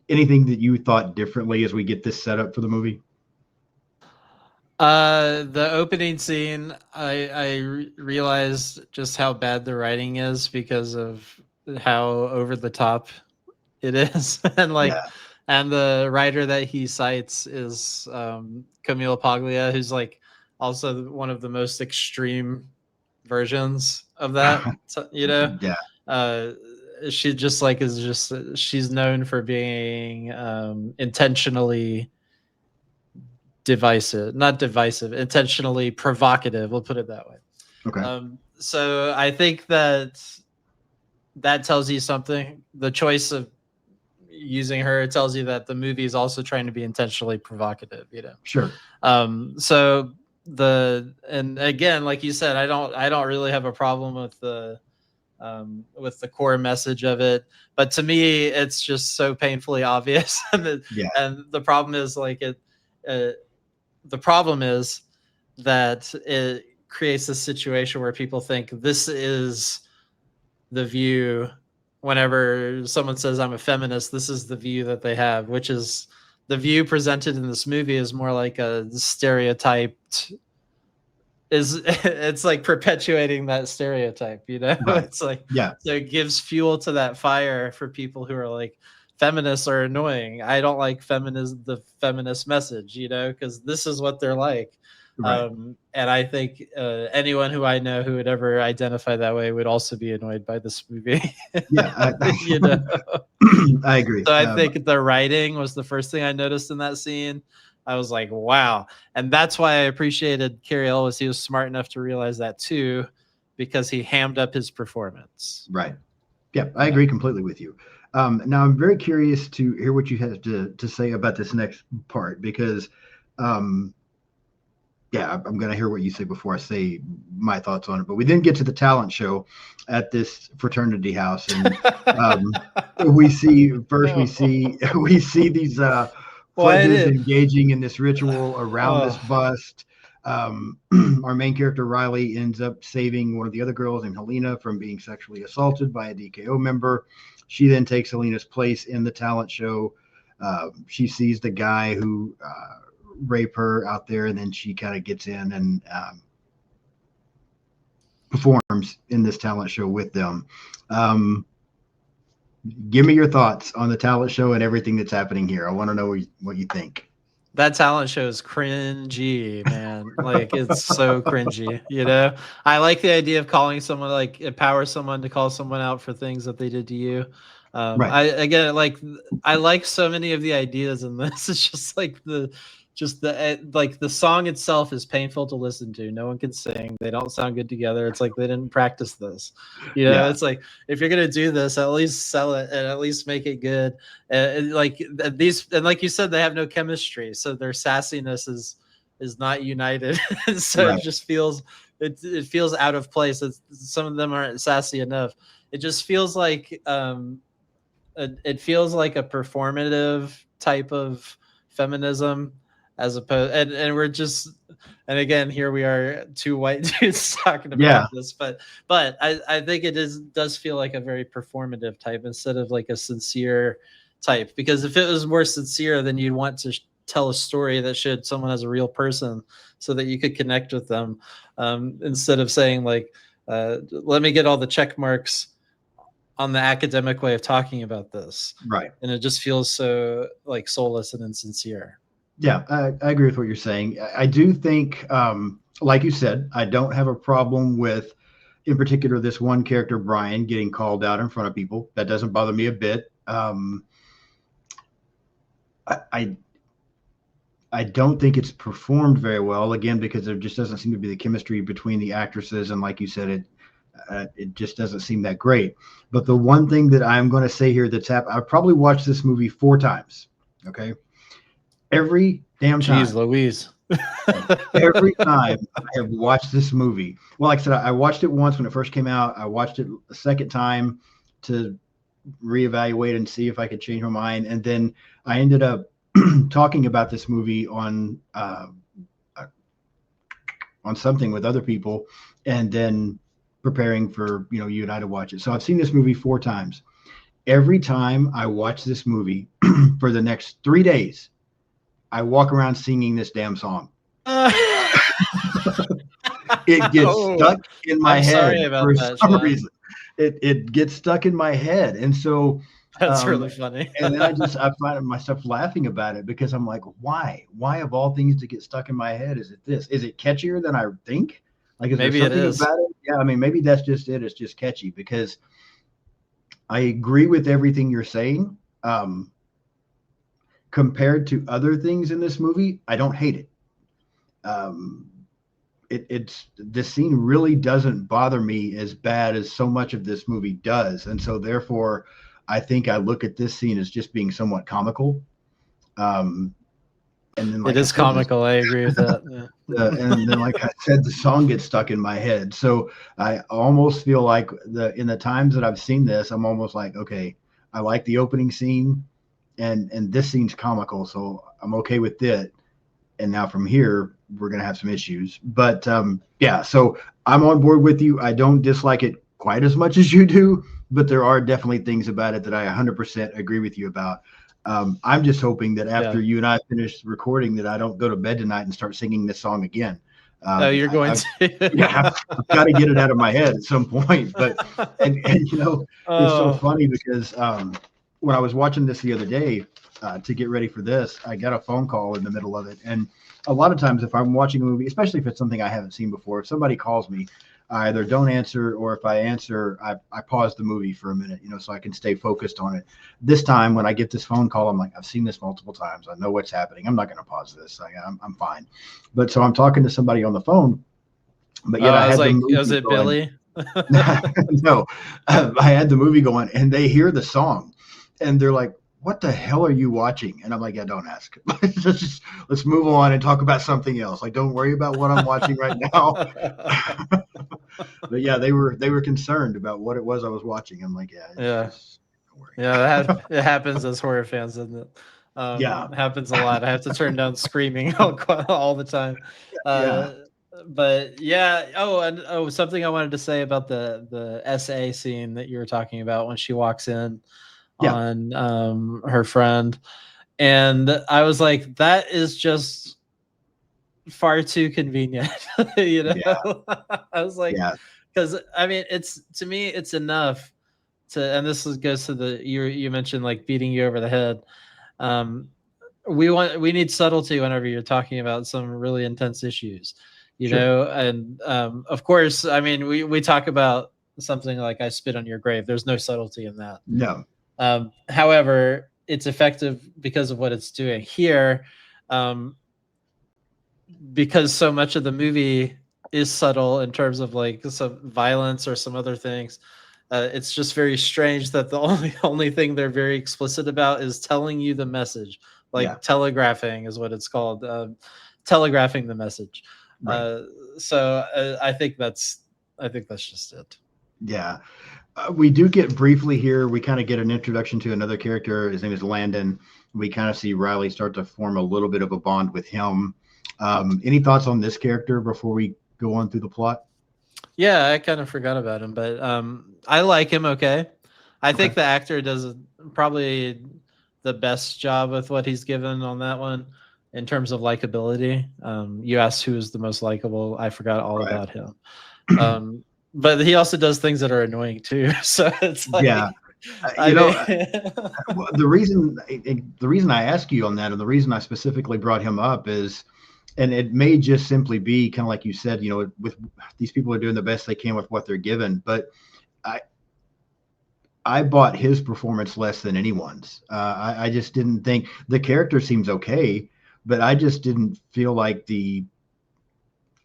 Anything that you thought differently as we get this set up for the movie? The opening scene, I realized just how bad the writing is because of how over the top it is. And the writer that he cites is Camille Paglia, who's like also one of the most extreme versions of that. She just like she's known for being intentionally intentionally provocative. We'll put it that way. Okay. So I think that tells you something. The choice of using her, it tells you that the movie is also trying to be intentionally provocative. Sure. So and again, like you said, I don't really have a problem with the core message of it, but to me, it's just so painfully obvious. And the problem is the problem is that it creates a situation where people think this is the view. Whenever someone says I'm a feminist, this is the view that they have, which is the view presented in this movie is more like a stereotyped. It's like perpetuating that stereotype, Right. It's like, so it gives fuel to that fire for people who are like, feminists are annoying. I don't like the feminist message, because this is what they're like. Right. And I think anyone who I know who would ever identify that way would also be annoyed by this movie. Yeah, I agree. So I think the writing was the first thing I noticed in that scene. I was like, wow. And that's why I appreciated Cary Elwes. He was smart enough to realize that too, because he hammed up his performance. Right. Yeah, I agree completely with you. Now I'm very curious to hear what you have to say about this next part, because I'm going to hear what you say before I say my thoughts on it. But we then get to the talent show at this fraternity house, and we see these pledges engaging in this ritual around this bust. Our main character Riley ends up saving one of the other girls named Helena from being sexually assaulted by a DKO member. She then takes Helena's place in the talent show. She sees the guy who raped her out there, and then she kind of gets in and performs in this talent show with them. Give me your thoughts on the talent show and everything that's happening here. I want to know what you think. That talent show is cringy, man. Like, it's so cringy, you know? I like the idea of calling someone, like, empower someone to call someone out for things that they did to you. Right. I like so many of the ideas in this. It's just like the song itself is painful to listen to. No one can sing. They don't sound good together. It's like they didn't practice this. You know, Yeah. It's like, if you're gonna do this, at least sell it and at least make it good. And like you said, they have no chemistry, so their sassiness is not united. So Right. it just feels it feels out of place. Some of them aren't sassy enough. It just feels like it feels like a performative type of feminism, as opposed, and we're just, and again, here we are, two white dudes talking about this, but I think does feel like a very performative type instead of like a sincere type, because if it was more sincere, then you'd want to tell a story that showed someone as a real person so that you could connect with them, instead of saying like, let me get all the check marks on the academic way of talking about this. Right. And it just feels so like soulless and insincere. Yeah, I agree with what you're saying. I do think, like you said, I don't have a problem with, in particular, this one character, Brian, getting called out in front of people. That doesn't bother me a bit. I don't think it's performed very well, again, because there just doesn't seem to be the chemistry between the actresses. And like you said, it just doesn't seem that great. But the one thing that I'm going to say here that's happened, I've probably watched this movie 4 times. Okay. Every damn time. Jeez Louise. Every time I have watched this movie. Well, like I said, I watched it once when it first came out. I watched it a second time to reevaluate and see if I could change my mind. And then I ended up talking about this movie on something with other people, and then preparing for, you and I to watch it. So I've seen this movie 4 times. Every time I watch this movie for the next 3 days, I walk around singing this damn song. It gets stuck in my head for some reason. It gets stuck in my head. And so that's really funny. And then I find myself laughing about it, because I'm like, why of all things to get stuck in my head? Is it this? Is it catchier than I think? Like, maybe it is. About it? Yeah, I mean, maybe that's just it. It's just catchy, because I agree with everything you're saying. Compared to other things in this movie, I don't hate it. This scene really doesn't bother me as bad as so much of this movie does, and so therefore, I think I look at this scene as just being somewhat comical. And then, like, it is comical. I agree with that. Yeah. And then, like I said, the song gets stuck in my head. So I almost feel like in the times that I've seen this, I'm almost like, okay, I like the opening scene. And this scene's comical, so I'm okay with it. And now from here, we're going to have some issues. But yeah, so I'm on board with you. I don't dislike it quite as much as you do, but there are definitely things about it that I 100% agree with you about. I'm just hoping that after you and I finish recording, that I don't go to bed tonight and start singing this song again. No, you're going to. Yeah, I've got to get it out of my head at some point. But and it's so funny, because when I was watching this the other day to get ready for this, I got a phone call in the middle of it. And a lot of times if I'm watching a movie, especially if it's something I haven't seen before, if somebody calls me, I either don't answer, or if I answer, I pause the movie for a minute, so I can stay focused on it. This time when I get this phone call, I'm like, I've seen this multiple times. I know what's happening. I'm not going to pause this. I'm fine. But so I'm talking to somebody on the phone. But yet I was like, was it Billy? No, I had the movie going, and they hear the song. And they're like, what the hell are you watching? And I'm like, yeah, don't ask. Let's move on and talk about something else. Like, don't worry about what I'm watching right now. But yeah, they were concerned about what it was I was watching. I'm like, yeah. Yeah, it happens as horror fans, doesn't it? Happens a lot. I have to turn down screaming all the time. Yeah. But yeah. Something I wanted to say about the SA scene that you were talking about when she walks in Yeah. on her friend, and I was like, that is just far too convenient. Yeah. I was like, Yeah. because I mean, it's to me, it's enough to, and goes to the you mentioned like beating you over the head. Um, we need subtlety whenever you're talking about some really intense issues, Sure. and of course, I mean, we talk about something like I spit on your grave. There's no subtlety in that. No. However, it's effective because of what it's doing here. Because so much of the movie is subtle in terms of like some violence or some other things. It's just very strange that the only thing they're very explicit about is telling you the message, Yeah. like telegraphing is what it's called, telegraphing the message. Right. I think that's just it. Yeah. We do get briefly here, we kind of get an introduction to another character. His name is Landon. We kind of see Riley start to form a little bit of a bond with him. Any thoughts on this character before we go on through the plot? Yeah, I kind of forgot about him, but I like him. Okay, I think the actor does probably the best job with what he's given on that one in terms of likability. You asked who is the most likable. I forgot all about him. But he also does things that are annoying too. So it's like, yeah, the reason I ask you on that, and the reason I specifically brought him up is, and it may just simply be kind of like you said, with these people are doing the best they can with what they're given, but I bought his performance less than anyone's. I just didn't think the character seems okay, but I just didn't feel like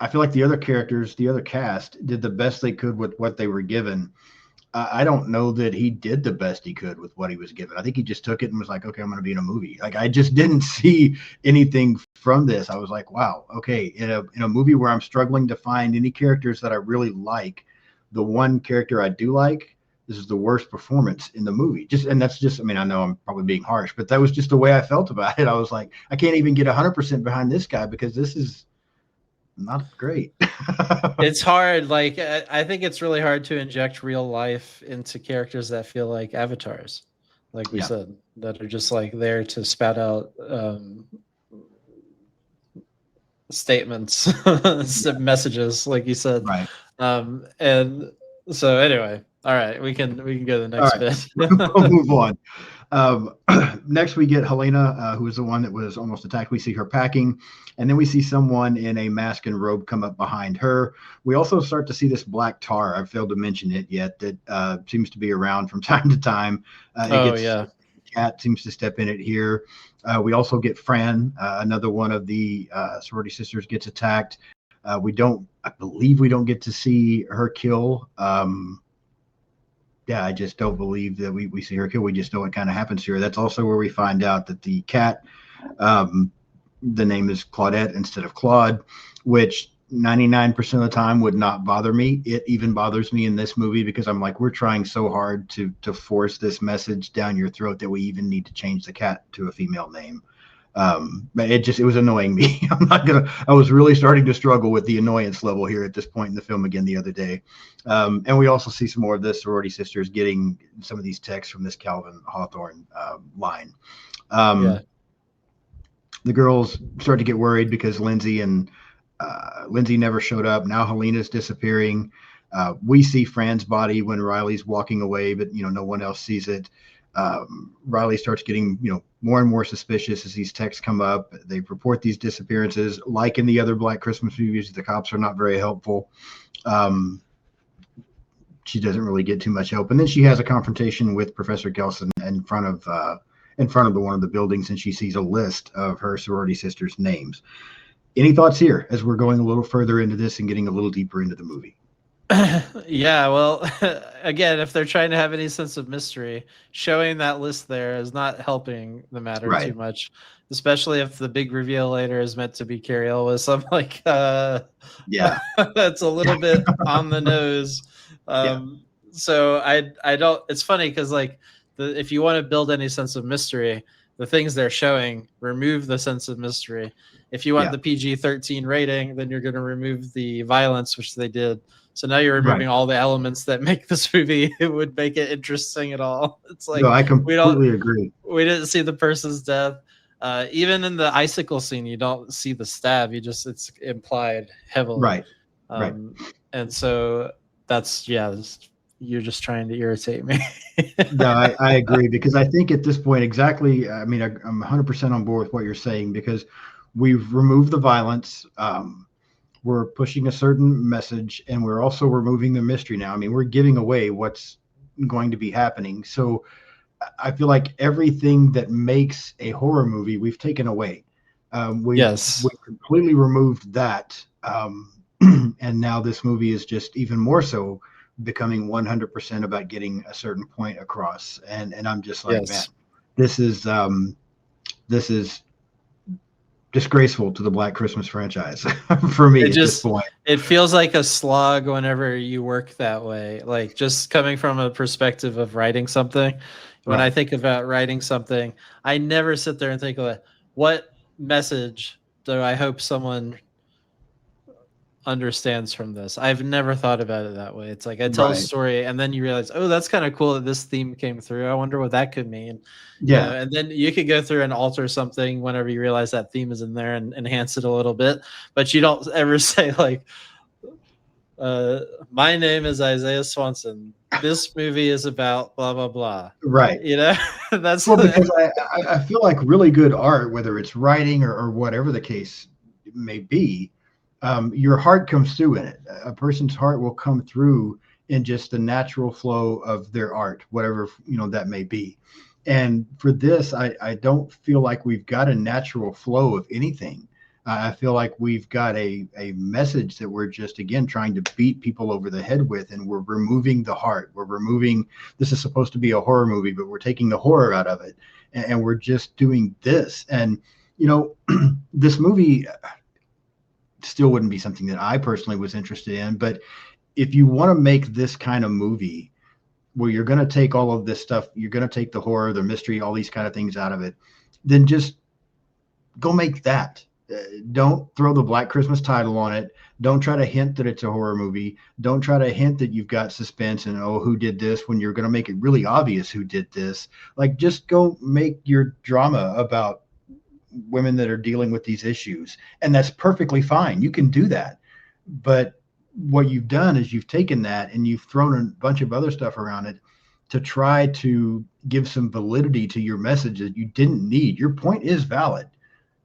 I feel like the other characters, the other cast, did the best they could with what they were given. I don't know that he did the best he could with what he was given. I think he just took it and was like, okay, I'm going to be in a movie. Like, I just didn't see anything from this. I was like, wow, okay, in a movie where I'm struggling to find any characters that I really like, the one character I do like, this is the worst performance in the movie. And that's just, I mean, I know I'm probably being harsh, but that was just the way I felt about it. I was like, I can't even get 100% behind this guy because this is not great. It's hard. Like, I think it's really hard to inject real life into characters that feel like avatars, like we said, that are just like there to spout out statements, messages, like you said. Right. And so anyway, all right, we can go to the next bit. We'll move on. Next, we get Helena, who is the one that was almost attacked. We see her packing, and then we see someone in a mask and robe come up behind her. We also start to see this black tar. I've failed to mention it yet. That seems to be around from time to time. Cat seems to step in it here. We also get Fran, another one of the sorority sisters, gets attacked. I believe we don't get to see her kill. I just don't believe that we see her kill. We just know what kind of happens here. That's also where we find out that the cat, the name is Claudette instead of Claude, which 99% of the time would not bother me. It even bothers me in this movie because I'm like, we're trying so hard to force this message down your throat that we even need to change the cat to a female name. But it was annoying me. I was really starting to struggle with the annoyance level here at this point in the film again the other day. And we also see some more of the sorority sisters getting some of these texts from this Calvin Hawthorne line. The girls start to get worried because Lindsay never showed up. Now Helena's disappearing. We see Fran's body when Riley's walking away, but no one else sees it. Riley starts getting more and more suspicious as these texts come up. They report these disappearances. Like in the other Black Christmas movies, the cops are not very helpful. She doesn't really get too much help, and then she has a confrontation with Professor Gelson in front of one of the buildings, and she sees a list of her sorority sisters' names. Any thoughts here as we're going a little further into this and getting a little deeper into the movie? Yeah, well, again, if they're trying to have any sense of mystery, showing that list there is not helping the matter too much, especially if the big reveal later is meant to be Carrie Elwes. I'm like, that's a little bit on the nose. So I don't. It's funny because like if you want to build any sense of mystery, the things they're showing remove the sense of mystery. If you want the PG-13 rating, then you're going to remove the violence, which they did. So now you're removing all the elements that make this movie. It would make it interesting at all. It's like, no, I completely agree. We didn't see the person's death. Even in the icicle scene, you don't see the stab. It's implied heavily. Right. Right. And so that's, you're just trying to irritate me. No, I agree, because I think at this point, exactly, I mean, I'm 100% on board with what you're saying, because we've removed the violence. We're pushing a certain message, and we're also removing the mystery now. I mean, we're giving away what's going to be happening. So I feel like everything that makes a horror movie, we've taken away. We've completely removed that. And now this movie is just even more so becoming 100% about getting a certain point across. And I'm just like, man, this is disgraceful to the Black Christmas franchise for me at this point. It feels like a slog whenever you work that way. Like, just coming from a perspective of writing something, when I think about writing something, I never sit there and think, what message do I hope someone understands from this? I've never thought about it that way. It's like I tell a story, and then you realize, oh, that's kind of cool that this theme came through. I wonder what that could mean. Yeah. And then you could go through and alter something whenever you realize that theme is in there and enhance it a little bit. But you don't ever say, like, my name is Isaiah Swanson. This movie is about blah, blah, blah. Right. You know, that's because I feel like really good art, whether it's writing or whatever the case may be, your heart comes through in it. A person's heart will come through in just the natural flow of their art, whatever, that may be. And for this, I don't feel like we've got a natural flow of anything. I feel like we've got a message that we're just, again, trying to beat people over the head with, and we're removing the heart. We're removing, this is supposed to be a horror movie, but we're taking the horror out of it. And we're just doing this. And, this movie still wouldn't be something that I personally was interested in. But if you want to make this kind of movie where you're going to take all of this stuff, you're going to take the horror, the mystery, all these kind of things out of it, then just go make that. Don't throw the Black Christmas title on it. Don't try to hint that it's a horror movie. Don't try to hint that you've got suspense and, oh, who did this, when you're going to make it really obvious who did this. Like, just go make your drama about women that are dealing with these issues, and that's perfectly fine. You can do that. But what you've done is you've taken that and you've thrown a bunch of other stuff around it to try to give some validity to your message that you didn't need. Your point is valid,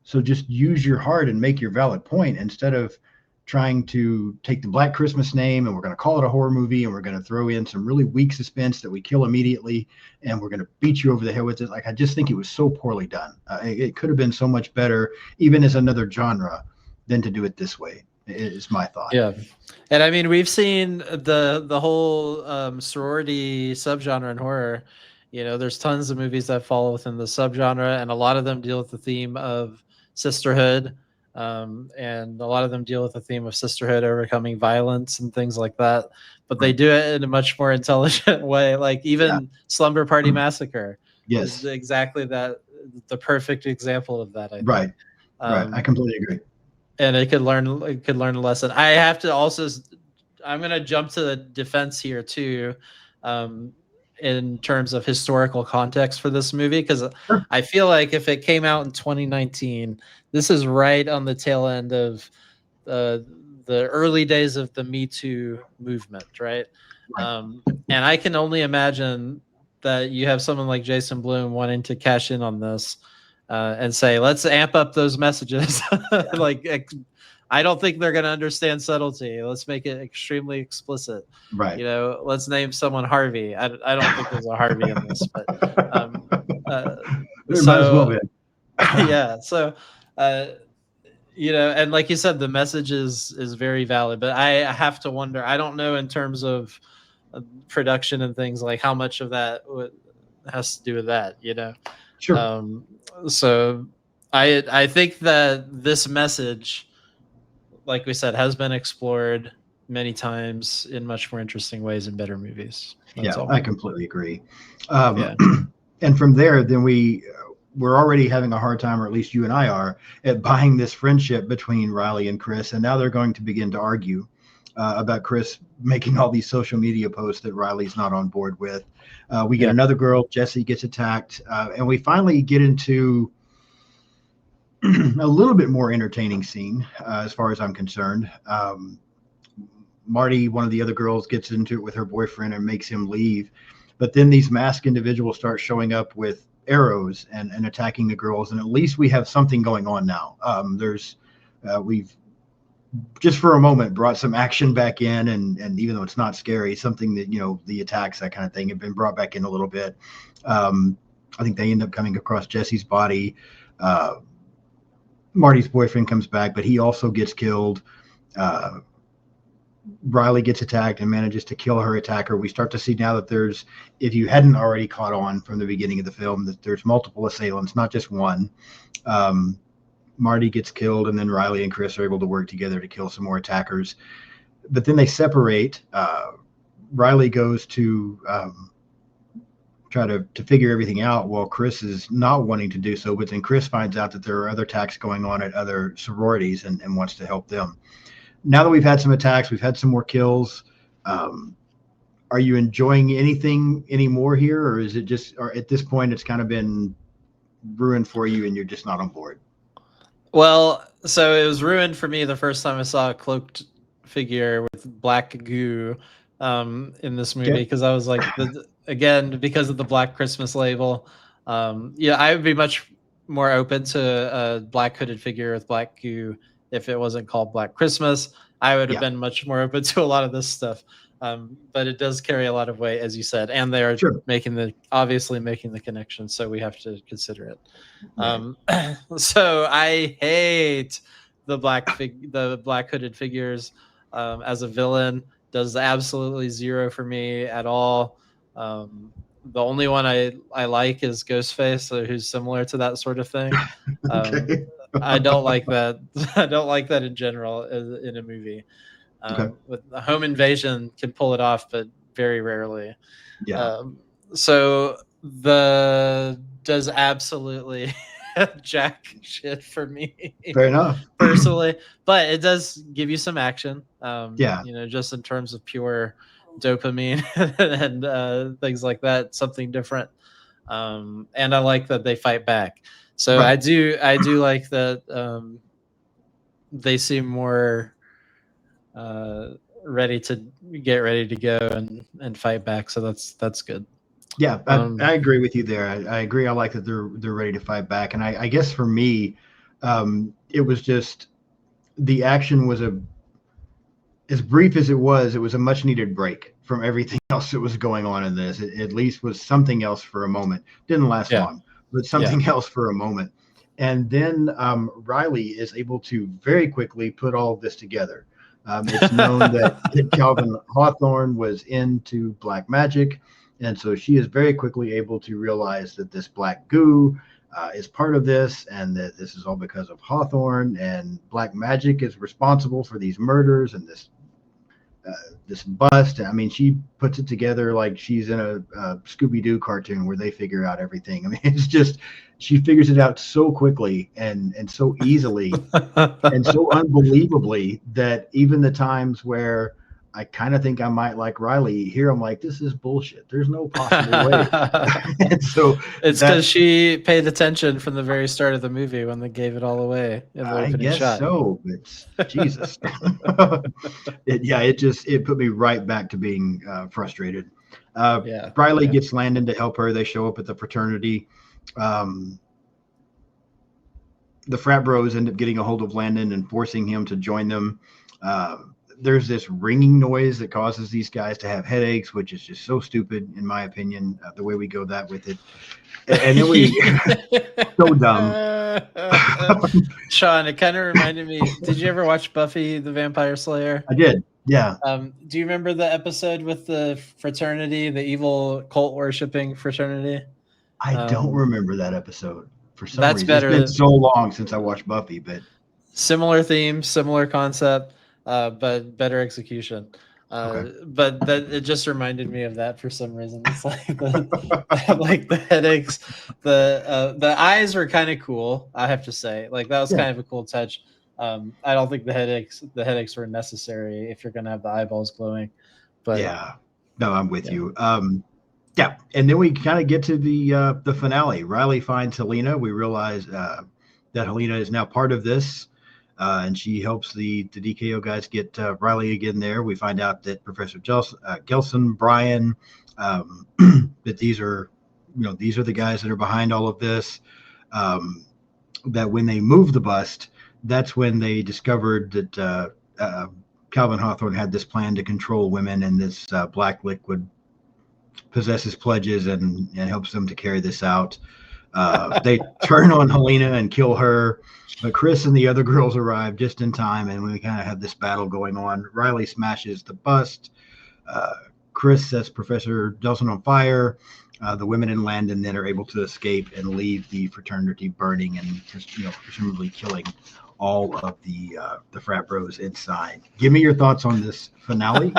so just use your heart and make your valid point, instead of trying to take the Black Christmas name and we're going to call it a horror movie and we're going to throw in some really weak suspense that we kill immediately and we're going to beat you over the head with it. Like, I just think it was so poorly done. It could have been so much better, even as another genre, than to do it this way. Is my thought. Yeah. And I mean, we've seen the whole sorority subgenre in horror. There's tons of movies that fall within the subgenre, and a lot of them deal with the theme of sisterhood. And a lot of them deal with the theme of sisterhood overcoming violence and things like that, but they do it in a much more intelligent way. Like, even Slumber Party Massacre is exactly that, the perfect example of that, I think. Right. I completely agree. And it could learn a lesson. I have to also, I'm going to jump to the defense here too, in terms of historical context for this movie, because I feel like if it came out in 2019, this is right on the tail end of the early days of the Me Too movement, right? And I can only imagine that you have someone like Jason Blum wanting to cash in on this and say, let's amp up those messages. Like, I don't think they're going to understand subtlety. Let's make it extremely explicit. Right. Let's name someone Harvey. I don't think there's a Harvey in this, but might as well be. Yeah. So, and like you said, the message is very valid, but I have to wonder, I don't know in terms of production and things, like how much of that has to do with that, Sure. So I think that this message, like we said, has been explored many times in much more interesting ways in better movies. That's all. I completely agree. And from there, then we we're already having a hard time, or at least you and I are, at buying this friendship between Riley and Chris. And now they're going to begin to argue about Chris making all these social media posts that Riley's not on board with. We get another girl, Jessie, gets attacked. And we finally get into a little bit more entertaining scene, as far as I'm concerned. Marty, one of the other girls, gets into it with her boyfriend and makes him leave. But then these masked individuals start showing up with arrows and attacking the girls. And at least we have something going on now. We've just for a moment brought some action back in. And even though it's not scary, something that, the attacks, that kind of thing, have been brought back in a little bit. I think they end up coming across Jesse's body. Marty's boyfriend comes back, but he also gets killed. Riley gets attacked and manages to kill her attacker. We start to see now that if you hadn't already caught on from the beginning of the film, that there's multiple assailants, not just one. Marty gets killed, and then Riley and Chris are able to work together to kill some more attackers. But then they separate. Riley goes to try to figure everything out while Chris is not wanting to do so. But then Chris finds out that there are other attacks going on at other sororities and wants to help them. Now that we've had some attacks, we've had some more kills. Are you enjoying anything anymore here, or is it just, or at this point it's kind of been ruined for you and you're just not on board? Well, so it was ruined for me the first time I saw a cloaked figure with black goo in this movie, because I was like, again, because of the Black Christmas label. I would be much more open to a black hooded figure with black goo if it wasn't called Black Christmas. I would have been much more open to a lot of this stuff. But it does carry a lot of weight, as you said, and they are obviously making the connection, so we have to consider it. Right. So I hate the black hooded figures as a villain. Does absolutely zero for me at all. The only one I like is Ghostface, who's similar to that sort of thing. Okay. I don't like that. I don't like that in general in a movie. With a home invasion can pull it off, but very rarely. Yeah. So does absolutely jack shit for me. Fair enough. Personally, but it does give you some action. Just in terms of pure dopamine and things like that, something different. And I like that they fight back. So right. I do like that they seem more ready to go and fight back. So that's good. Yeah, I agree with you there. I agree. I like that they're ready to fight back. And I guess for me, it was just the action was as brief as it was a much needed break from everything else that was going on in this. It at least was something else for a moment. Didn't last long. But something else for a moment. And then Riley is able to very quickly put all of this together. It's known that Calvin Hawthorne was into black magic. And so she is very quickly able to realize that this black goo is part of this, and that this is all because of Hawthorne, and black magic is responsible for these murders and this bust. I mean, she puts it together like she's in a Scooby-Doo cartoon where they figure out everything. I mean, it's just, she figures it out so quickly and so easily and so unbelievably that even the times where I kind of think I might like Riley here, I'm like, this is bullshit. There's no possible way. And so it's because she paid attention from the very start of the movie when they gave it all away in the opening shot. So it's Jesus. It put me right back to being frustrated. Riley gets Landon to help her. They show up at the fraternity. The frat bros end up getting a hold of Landon and forcing him to join them. There's this ringing noise that causes these guys to have headaches, which is just so stupid, in my opinion, the way we go with it. And then we, so dumb. Sean, it kind of reminded me, did you ever watch Buffy the Vampire Slayer? I did, yeah. Do you remember the episode with the fraternity, the evil cult worshipping fraternity? I don't remember that episode for some reason. Better. It's been so long since I watched Buffy, but similar theme, similar concept. But better execution. Okay. But that it just reminded me of that for some reason. It's like like the headaches, the eyes were kind of cool. I have to say, like that was Yeah. kind of a cool touch. I don't think the headaches were necessary if you're gonna have the eyeballs glowing, but Yeah. No, I'm with yeah. you. Yeah, and then we kind of get to the finale. Riley finds Helena. We realize that Helena is now part of this, and she helps the DKO guys get Riley again. There, we find out that Professor Gelson, Brian, that these are, these are the guys that are behind all of this. That when they moved the bust, that's when they discovered that Calvin Hawthorne had this plan to control women, and this black liquid possesses pledges and helps them to carry this out. They turn on Helena and kill her, but Chris and the other girls arrive just in time, and we kind of have this battle going on. Riley smashes the bust. Chris sets Professor Gelson on fire. The women in Landon then are able to escape and leave the fraternity burning, and presumably killing all of the frat bros inside. Give me your thoughts on this finale.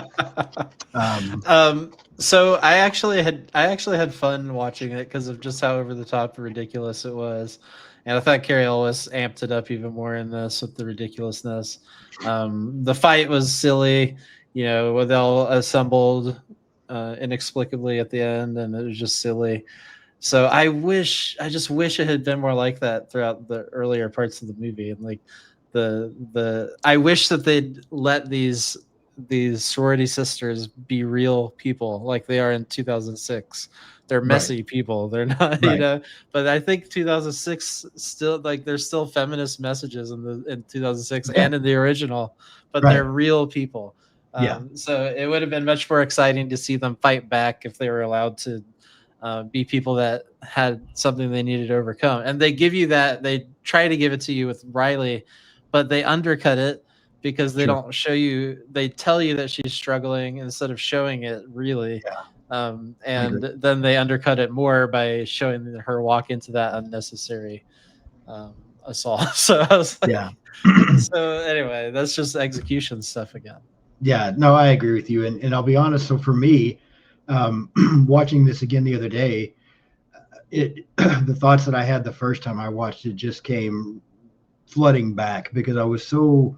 So I actually had fun watching it because of just how over the top ridiculous it was, and I thought Carrie Ellis amped it up even more in this with the ridiculousness. The fight was silly, when they all assembled inexplicably at the end, and it was just silly. So I just wish it had been more like that throughout the earlier parts of the movie, and like I wish that they'd let these sorority sisters be real people like they are in 2006. They're messy people. They're not, Right. But I think 2006 still, like, there's still feminist messages in 2006 Yeah. and in the original, but Right. they're real people. Yeah. So it would have been much more exciting to see them fight back if they were allowed to be people that had something they needed to overcome. And they give you that. They try to give it to you with Riley, but they undercut it because they Sure. don't show you. They tell you that she's struggling instead of showing it really. Yeah. I And agree. then they undercut it more by showing her walk into that unnecessary assault. So I was like, Yeah. so anyway, that's just execution stuff again. Yeah, no, I agree with you. And I'll be honest. So for me, watching this again the other day, the thoughts that I had the first time I watched it just came flooding back because I was so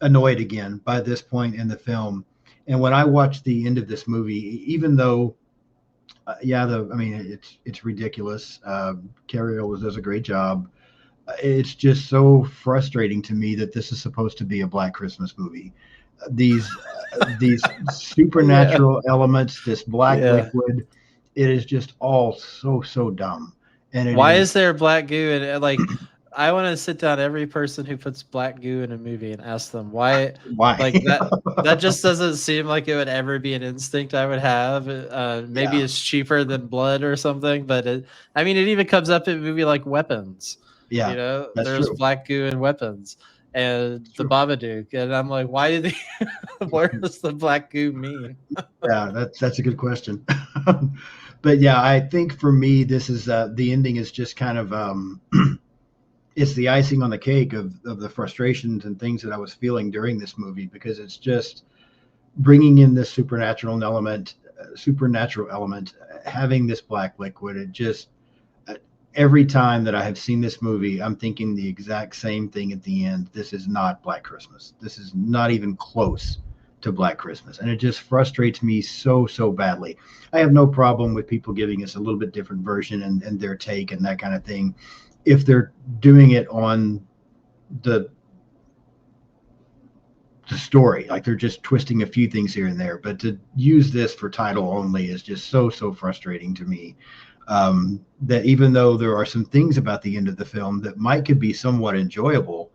annoyed again by this point in the film. And when I watched the end of this movie, even though, it's ridiculous. Carrie Ellis does a great job. It's just so frustrating to me that this is supposed to be a Black Christmas movie. These supernatural elements, this black Yeah. liquid, it is just all so dumb. And it Why is is there black goo? And like, I want to sit down every person who puts black goo in a movie and ask them why. why. Like that just doesn't seem like it would ever be an instinct I would have. Maybe Yeah, it's cheaper than blood or something, but it even comes up in a movie like Weapons. yeah, that's There's true. black goo in Weapons and That's the true. Babadook, and I'm like, why do they? What does the black goo mean? Yeah, that's a good question. But yeah, I think for me, this is the ending is just kind of it's the icing on the cake of the frustrations and things that I was feeling during this movie because it's just bringing in this supernatural element, having this black liquid. It just every time that I have seen this movie, I'm thinking the exact same thing at the end. This is not Black Christmas. This is not even close to Black Christmas. And it just frustrates me so badly. I have no problem with people giving us a little bit different version and their take and that kind of thing. If they're doing it on the story, like they're just twisting a few things here and there, but to use this for title only is just so frustrating to me. That even though there are some things about the end of the film that could be somewhat enjoyable,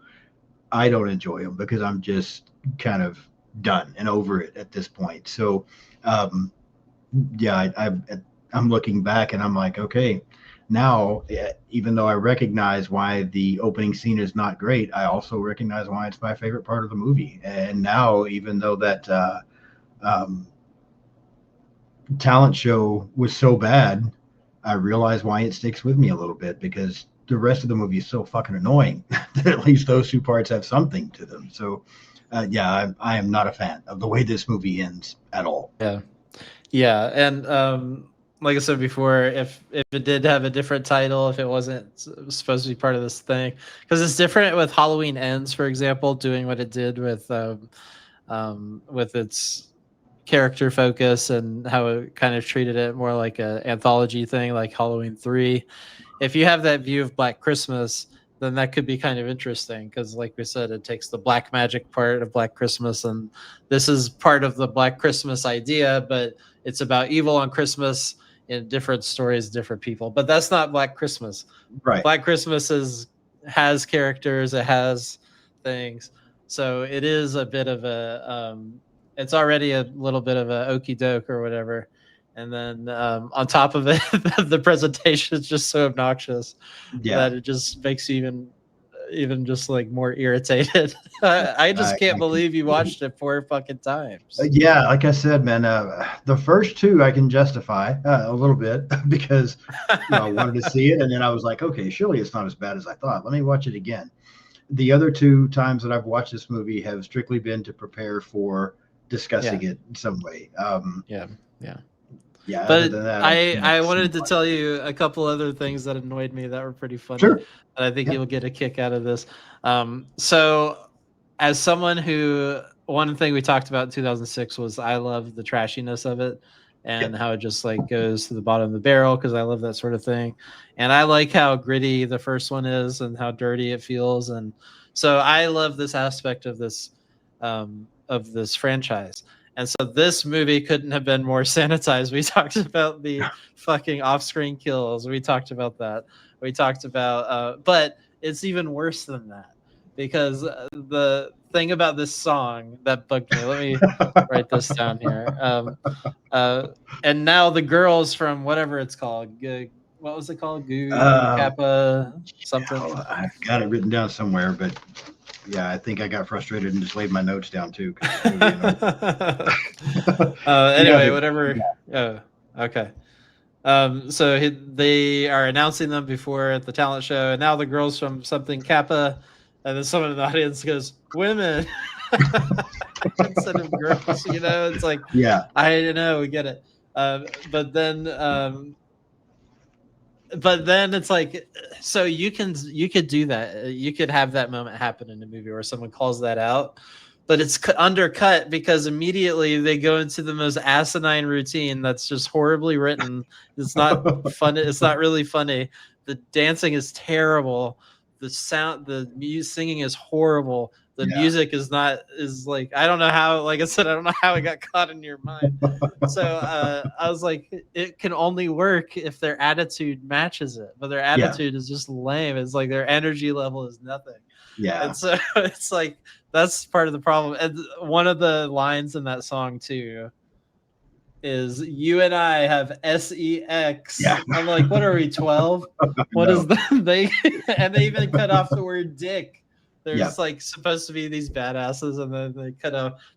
I don't enjoy them because I'm just kind of done and over it at this point. So, yeah, I'm looking back and I'm like, okay, now, even though I recognize why the opening scene is not great, I also recognize why it's my favorite part of the movie. And now, even though that um, talent show was so bad, I realize why it sticks with me a little bit because the rest of the movie is so fucking annoying that at least those two parts have something to them. So Yeah, I am not a fan of the way this movie ends at all. Yeah. Yeah, and like I said before, if it did have a different title, if it wasn't supposed to be part of this thing, because it's different with Halloween Ends, for example, doing what it did with its character focus and how it kind of treated it more like a anthology thing, like Halloween 3. If you have that view of Black Christmas, then that could be kind of interesting because, like we said, it takes the black magic part of Black Christmas, and this is part of the Black Christmas idea, but it's about evil on Christmas in different stories, different people. But that's not Black Christmas. Right. Black Christmas has characters, it has things, so it is a bit of a it's already a little bit of a okey doke or whatever. And then on top of it, the presentation is just so obnoxious Yeah. that it just makes you even just like more irritated. I just can't believe you watched it 4 fucking times. Yeah, like I said, man, the first 2 I can justify a little bit because I wanted to see it, and then I was like, okay, surely it's not as bad as I thought. Let me watch it again. The other 2 times that I've watched this movie have strictly been to prepare for discussing it in some way. Yeah. Yeah, But other than that, I wanted to tell you a couple other things that annoyed me that were pretty funny. Sure. And I think Yeah. you'll get a kick out of this. So as someone who, one thing we talked about in 2006 was I love the trashiness of it and how it just like goes to the bottom of the barrel because I love that sort of thing. And I like how gritty the first one is and how dirty it feels. And so I love this aspect of this franchise. And so this movie couldn't have been more sanitized. We talked about the fucking off-screen kills. We talked about that. We talked about, but it's even worse than that because the thing about this song that bugged me. Let me write this down here. And now the girls from whatever it's called, what was it called? Kappa something. I've got it written down somewhere, but yeah, I think I got frustrated and just laid my notes down too. Anyway, whatever. Yeah. Okay. So they are announcing them before at the talent show, and now the girls from something Kappa, and then someone in the audience goes, "Women," instead of girls. It's like, yeah, I don't know, we get it. But then it's like, so you could do that. You could have that moment happen in a movie where someone calls that out, but it's undercut because immediately they go into the most asinine routine that's just horribly written. It's not fun. It's not really funny. The dancing is terrible. The singing is horrible. The music is like, I don't know how, like I said, I don't know how it got caught in your mind. So I was like, it can only work if their attitude matches it, but their attitude is just lame. It's like their energy level is nothing. Yeah. And so it's like, that's part of the problem. And one of the lines in that song too is, "You and I have sex." Yeah. I'm like, what are we, 12? What is that? They even cut off the word dick. There's like supposed to be these badasses, and then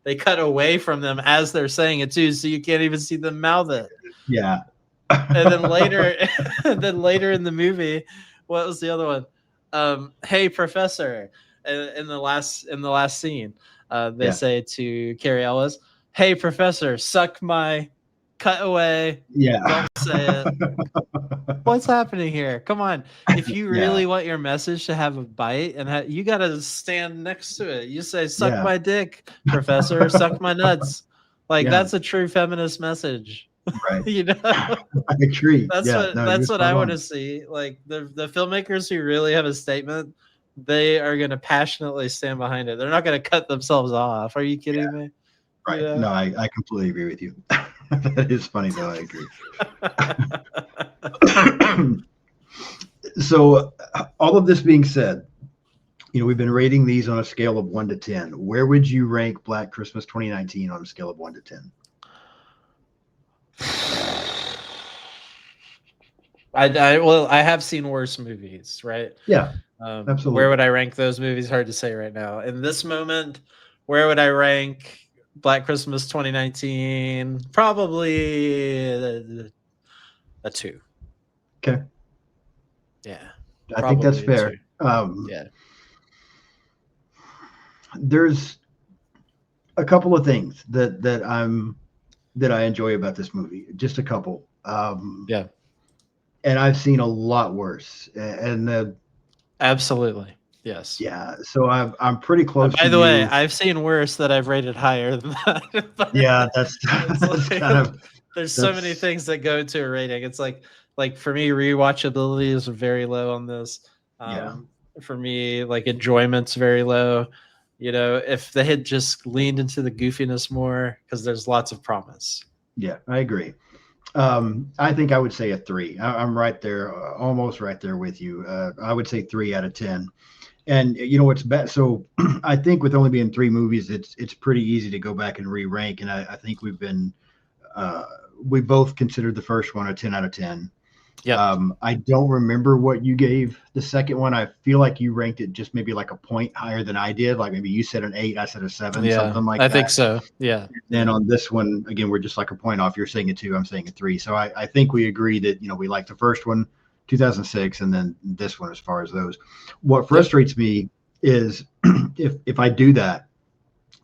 they cut away from them as they're saying it too, so you can't even see them mouth it. Yeah. And then later in the movie, what was the other one? Hey, professor. In the last scene, they say to Carrie Ellis, "Hey, professor, suck my..." Cut away. Yeah. Don't say it. What's happening here? Come on. If you really want your message to have a bite, and you got to stand next to it. You say, "Suck my dick, professor. Suck my nuts." Like, that's a true feminist message. Right. I agree. That's what I want to see. Like, the filmmakers who really have a statement, they are going to passionately stand behind it. They're not going to cut themselves off. Are you kidding me? Right. Yeah. No, I completely agree with you. That is funny, though. I agree. So, all of this being said, we've been rating these on a scale of 1 to 10. Where would you rank Black Christmas 2019 on a scale of 1 to 10? I have seen worse movies, right? Yeah, absolutely. Where would I rank those movies? Hard to say right now. In this moment, where would I rank Black Christmas 2019? Probably a 2. Okay. Yeah. I think that's fair. Yeah. There's A couple of things that I enjoy about this movie. Just a couple. Yeah, And I've seen a lot worse. And absolutely. Yes. yeah, so I'm pretty close By to the way, you. I've seen worse that I've rated higher than that. But Yeah, that's it's that's like kind of there's so many that's things that go into a rating. It's like for me, rewatchability is very low on this. yeah. For me, like enjoyment's very low. If they had just leaned into the goofiness more, because there's lots of promise. Yeah, I agree. I think I would say a three. I'm right there, almost right there with you. I would say 3 out of 10. And you know what's best? So I think with only being three movies, it's pretty easy to go back and re-rank. And I think uh, we both considered the first one a 10 out of 10. Yep. I don't remember what you gave the second one. I feel like you ranked it just maybe like a point higher than I did. Like maybe you said an 8, I said a 7, Yeah, something like I think that. so. Yeah. Then on this one, again, we're just like a point off. You're saying a 2, I'm saying a 3. So I think we agree that, we like the first one, 2006, and then this one as far as those. What Yep. frustrates me is if I do that,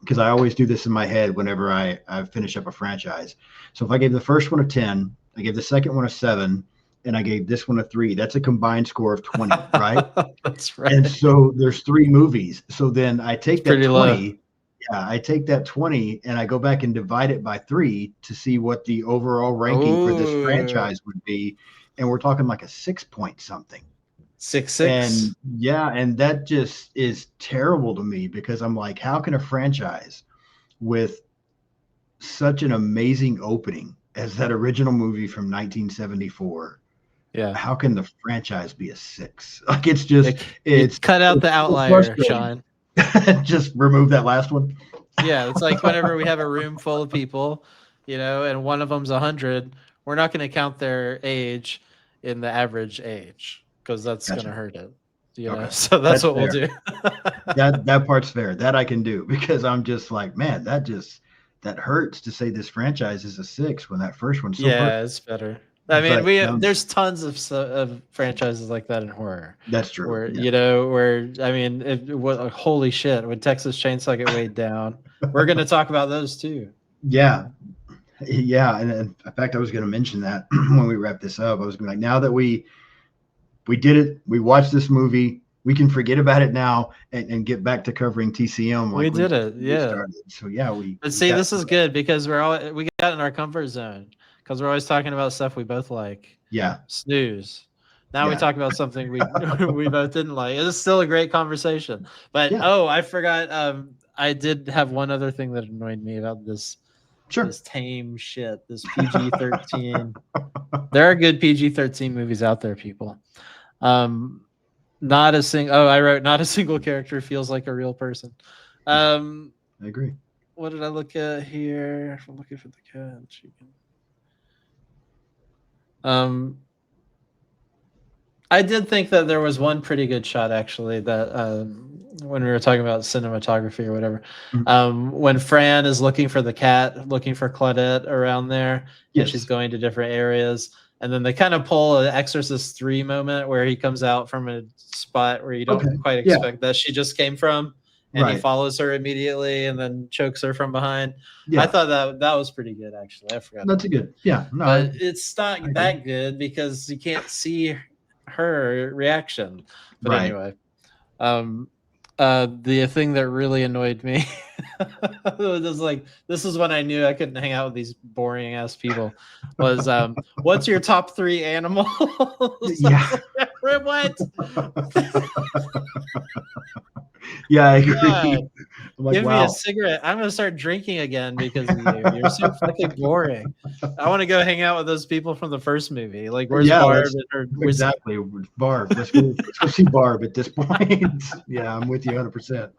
because I always do this in my head whenever I finish up a franchise. So if I gave the first one a 10, I gave the second one a 7, and I gave this one a 3, that's a combined score of 20, right? That's right. And so there's 3 movies. So then I take that Pretty 20. low. Yeah, I take that 20 and I go back and divide it by 3 to see what the overall ranking for this Oh, franchise would be. And we're talking like a 6 point something. 6-6. And yeah, and that just is terrible to me because I'm like, how can a franchise with such an amazing opening as that original movie from 1974, Yeah. how can the franchise be a 6? Like it's just You it's cut out the so outlier, frustrating. Sean. Just remove that last one. Yeah, it's like whenever we have a room full of people, and one of them's 100, we're not going to count their age in the average age because that's going to Gotcha. hurt it. Okay. So that's That's what we'll fair. do. That part's fair. That I can do because I'm just like, man, that hurts to say this franchise is a 6 when that first one's so perfect. Yeah, it's better. I mean, But there's tons of franchises like that in horror, that's true. where Yeah. I mean, holy shit, when Texas Chainsaw get weighed down, we're going to talk about those too. Yeah. Yeah. And in fact, I was going to mention that when we wrap this up. I was going to like, now that we did it, we watched this movie, we can forget about it now and get back to covering TCM We like did it, we yeah. started. So yeah, we But see, got this is good because we got in our comfort zone because we're always talking about stuff we both like. yeah. Snooze. Now we Yeah. talk about something we we both didn't like. It's still a great conversation. But Yeah. I forgot. I did have one other thing that annoyed me about this Sure. tame shit. This PG-13. There are good PG-13 movies out there, people. Not a single. Oh, I wrote not a single character feels like a real person. I agree. What did I look at here? I'm looking for the cat. I did think that there was one pretty good shot actually that when we were talking about cinematography or whatever, when Fran is looking for the cat, looking for Claudette around there, and she's Yes. going to different areas, and then they kind of pull an Exorcist 3 moment where he comes out from a spot where you don't Okay. quite Yeah. expect that she just came from, and he Right. follows her immediately and then chokes her from behind. I Yeah. thought that was pretty good actually. I forgot. That's a good. Yeah. No, But it's not agree. that good because you can't see her reaction. But Right. anyway, the thing that really annoyed me was like, this is when I knew I couldn't hang out with these boring ass people. Was what's your top 3 animals? Yeah. What? Yeah, I agree. God. I'm like, Give me wow. a cigarette. I'm gonna start drinking again because of you. You're so fucking boring. I want to go hang out with those people from the first movie. Like, where's Yeah, Barb that's and her whiskey? exactly Barb. Let's go see Barb at this point. Yeah, I'm with you 100%.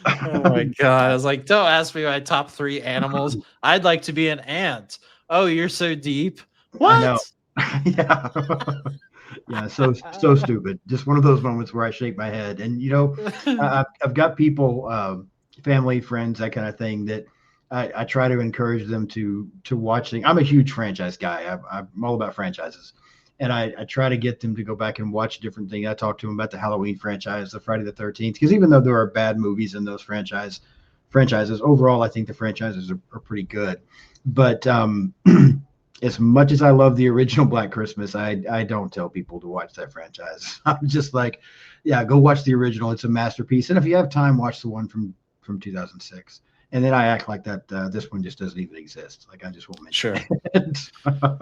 Oh my god! I was like, don't ask me my top 3 animals. I'd like to be an ant. Oh, you're so deep. I know. What? Yeah. Yeah, so stupid. Just one of those moments where I shake my head. And I've got people, family, friends, that kind of thing that I try to encourage them to watch things. I'm a huge franchise guy. I'm all about franchises, and I try to get them to go back and watch different things. I talk to them about the Halloween franchise, the Friday the 13th, because even though there are bad movies in those franchise, franchises. Overall, I think the franchises are pretty good. But as much as I love the original Black Christmas, I don't tell people to watch that franchise. I'm just like, yeah, go watch the original. It's a masterpiece. And if you have time, watch the one from 2006. And then I act like that this one just doesn't even exist. Like I just won't mention it.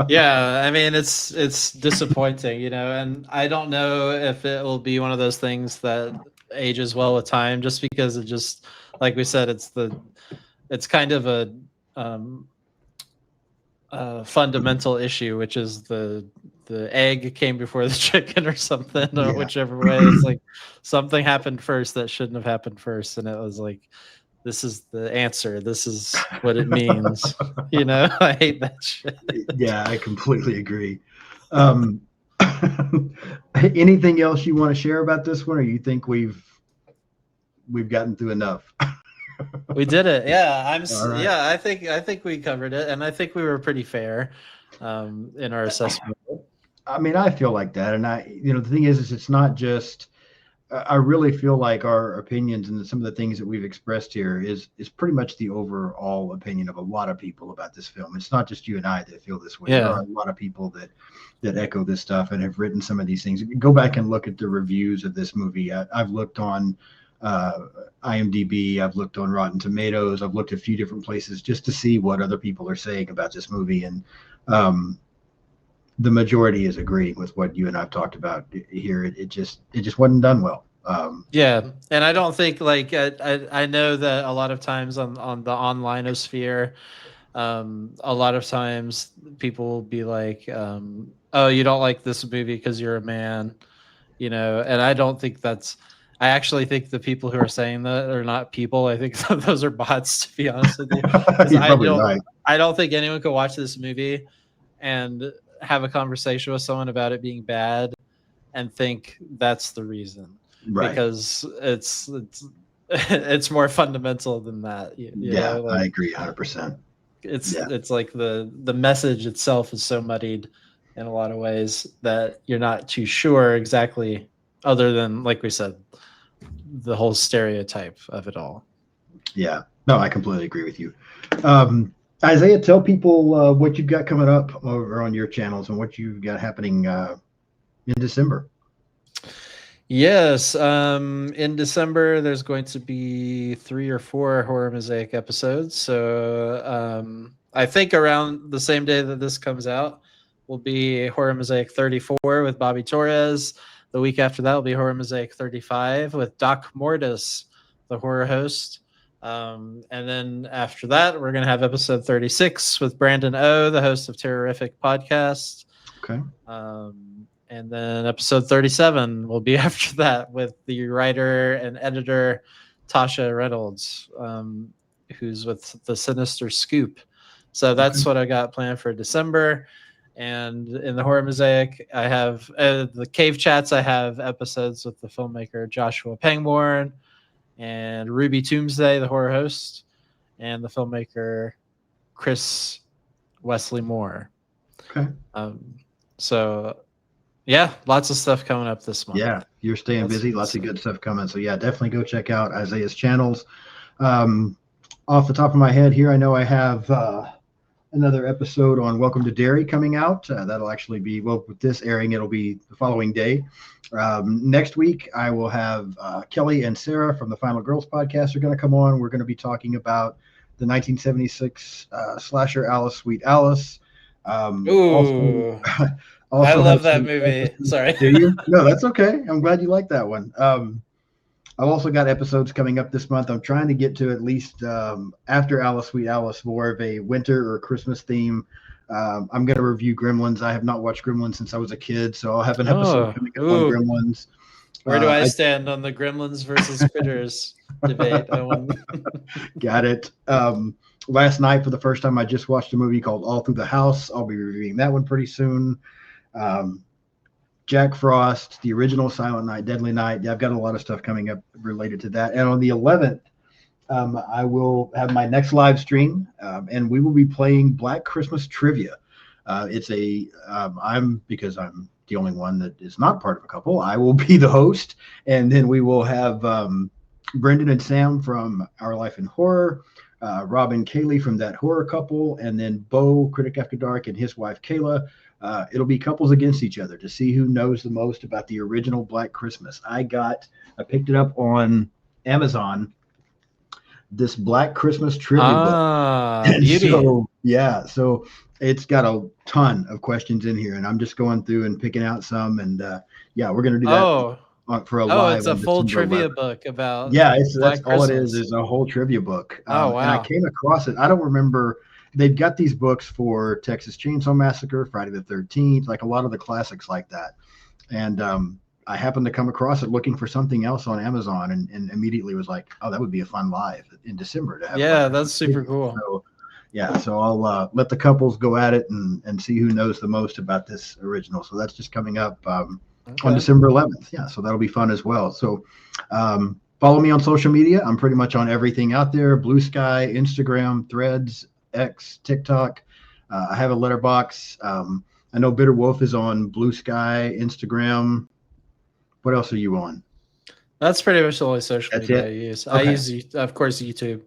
Yeah, I mean it's disappointing, you know, and I don't know if it will be one of those things that ages well with time, just because it just, like we said, it's kind of a fundamental issue, which is the egg came before the chicken or something, or whichever way. It's like something happened first that shouldn't have happened first, and it was like, this is the answer. This is what it means. You know, I hate that shit. Yeah, I completely agree. Anything else you want to share about this one, or you think we've gotten through enough? We did it. Yeah, right. Yeah, I think we covered it, and I think we were pretty fair in our assessment. I mean, I feel like that, and the thing is it's not just. I really feel like our opinions and some of the things that we've expressed here is pretty much the overall opinion of a lot of people about this film. It's not just you and I that feel this way. Yeah. There are a lot of people that echo this stuff and have written some of these things. Go back and look at the reviews of this movie. I've looked on IMDb. I've looked on Rotten Tomatoes. I've looked at a few different places just to see what other people are saying about this movie. And the majority is agreeing with what you and I've talked about here. It just wasn't done well. Yeah, and I don't think I know that a lot of times on the onlineosphere, a lot of times people will be like, "Oh, you don't like this movie because you're a man," you know. And I don't think that's. I actually think the people who are saying that are not people. I think those are bots, to be honest with you. I don't think anyone could watch this movie and have a conversation with someone about it being bad and think that's the reason, right? Because it's more fundamental than that. You know, I agree 100%. It's like the message itself is so muddied in a lot of ways that you're not too sure exactly, other than, like we said, the whole stereotype of it all. Yeah, no, I completely agree with you. Isaiah, tell people what you've got coming up over on your channels and what you've got happening in December. Yes, in December there's going to be 3 or 4 Horror Mosaic episodes. So I think around the same day that this comes out will be Horror Mosaic 34 with Bobby Torres. The week after that will be Horror Mosaic 35 with Doc Mortis, the horror host. And then after that, we're going to have episode 36 with Brandon O, the host of Terrorific Podcast. Okay. And then episode 37 will be after that with the writer and editor Tasha Reynolds, who's with the Sinister Scoop. So that's what I got planned for December. And in the Horror Mosaic, I have the Cave Chats. I have episodes with the filmmaker Joshua Pangborn and Ruby Tombsday, the horror host, and the filmmaker Chris Wesley Moore. Okay. So, yeah, lots of stuff coming up this month. Yeah, you're staying busy. Lots of good stuff coming. So, yeah, definitely go check out Isaiah's channels. Off the top of my head here, I know I have another episode on Welcome to Derry coming out. That'll actually be, well, with this airing, it'll be the following day. Next week, I will have Kelly and Sarah from the Final Girls podcast are going to come on. We're going to be talking about the 1976 slasher Alice, Sweet Alice. Ooh, also I love that movie. Sorry. Do you? No, that's okay. I'm glad you like that one. I've also got episodes coming up this month. I'm trying to get to at least after Alice, Sweet Alice, more of a winter or Christmas theme. I'm going to review Gremlins. I have not watched Gremlins since I was a kid, so I'll have an episode coming up on Gremlins. Where do I stand on the Gremlins versus Critters debate? Got it. Last night, for the first time, I just watched a movie called All Through the House. I'll be reviewing that one pretty soon. Jack Frost, the original Silent Night, Deadly Night. Yeah, I've got a lot of stuff coming up related to that. And on the 11th, I will have my next live stream, and we will be playing Black Christmas Trivia. It's because I'm the only one that is not part of a couple, I will be the host, and then we will have Brendan and Sam from Our Life in Horror, Robin Kaylee from That Horror Couple, and then Bo, Critic After Dark, and his wife Kayla. It'll be couples against each other to see who knows the most about the original Black Christmas. I picked it up on Amazon, this Black Christmas trivia book. Beauty. So it's got a ton of questions in here, and I'm just going through and picking out some, and we're gonna do that for a live. It's a full trivia book about that's all it is a whole trivia book. Wow. And I came across it. I don't remember. They've got these books for Texas Chainsaw Massacre, Friday the 13th, like a lot of the classics like that. And I happened to come across it looking for something else on Amazon, and immediately was like, oh, that would be a fun live in December to have. That's super cool. So I'll let the couples go at it and see who knows the most about this original. So that's just coming up on December 11th. Yeah, so that'll be fun as well. So follow me on social media. I'm pretty much on everything out there: Blue Sky, Instagram, Threads, X, TikTok. I have a letterbox. I know Bitter Wolf is on Blue Sky, Instagram. What else are you on? That's pretty much the only social media I use. Okay. I use, of course, YouTube.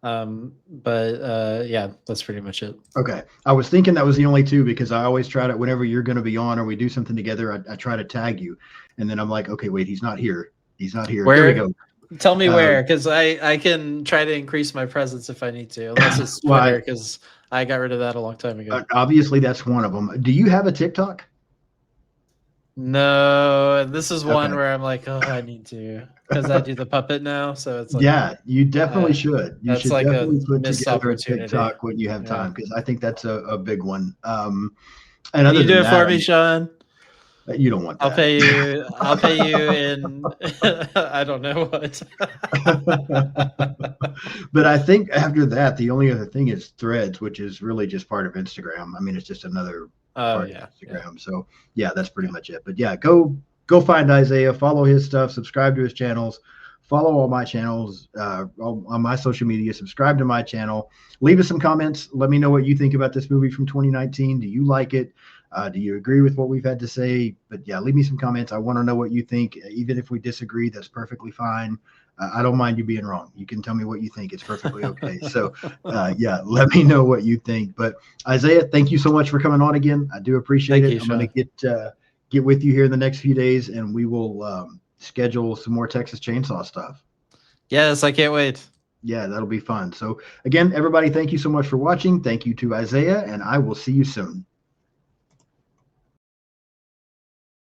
That's pretty much it. Okay. I was thinking that was the only two, because I always try to, whenever you're going to be on or we do something together, I try to tag you. And then I'm like, okay, wait, he's not here. Where? There we go. Tell me where, because I can try to increase my presence if I need to, unless it's Twitter, because I got rid of that a long time ago. Obviously, that's one of them. Do you have a TikTok? No, this is one where I'm like, oh, I need to, because I do the puppet now. So it's like, you definitely should. You should like definitely put together a TikTok when you have time, because I think that's a big one. And can you do it for me, Sean? You don't want that. I'll pay you in I don't know what. But I think after that, the only other thing is Threads, which is really just part of Instagram. I mean, it's just another part of Instagram. So that's pretty much it. But go find Isaiah, follow his stuff, subscribe to his channels, follow all my channels on my social media, subscribe to my channel, leave us some comments. Let me know what you think about this movie from 2019. Do you like it? Do you agree with what we've had to say? But leave me some comments. I want to know what you think. Even if we disagree, that's perfectly fine. I don't mind you being wrong. You can tell me what you think. It's perfectly okay. So let me know what you think. But Isaiah, thank you so much for coming on again. I do appreciate it. I'm going to get with you here in the next few days, and we will schedule some more Texas Chainsaw stuff. Yes, I can't wait. Yeah, that'll be fun. So again, everybody, thank you so much for watching. Thank you to Isaiah, and I will see you soon.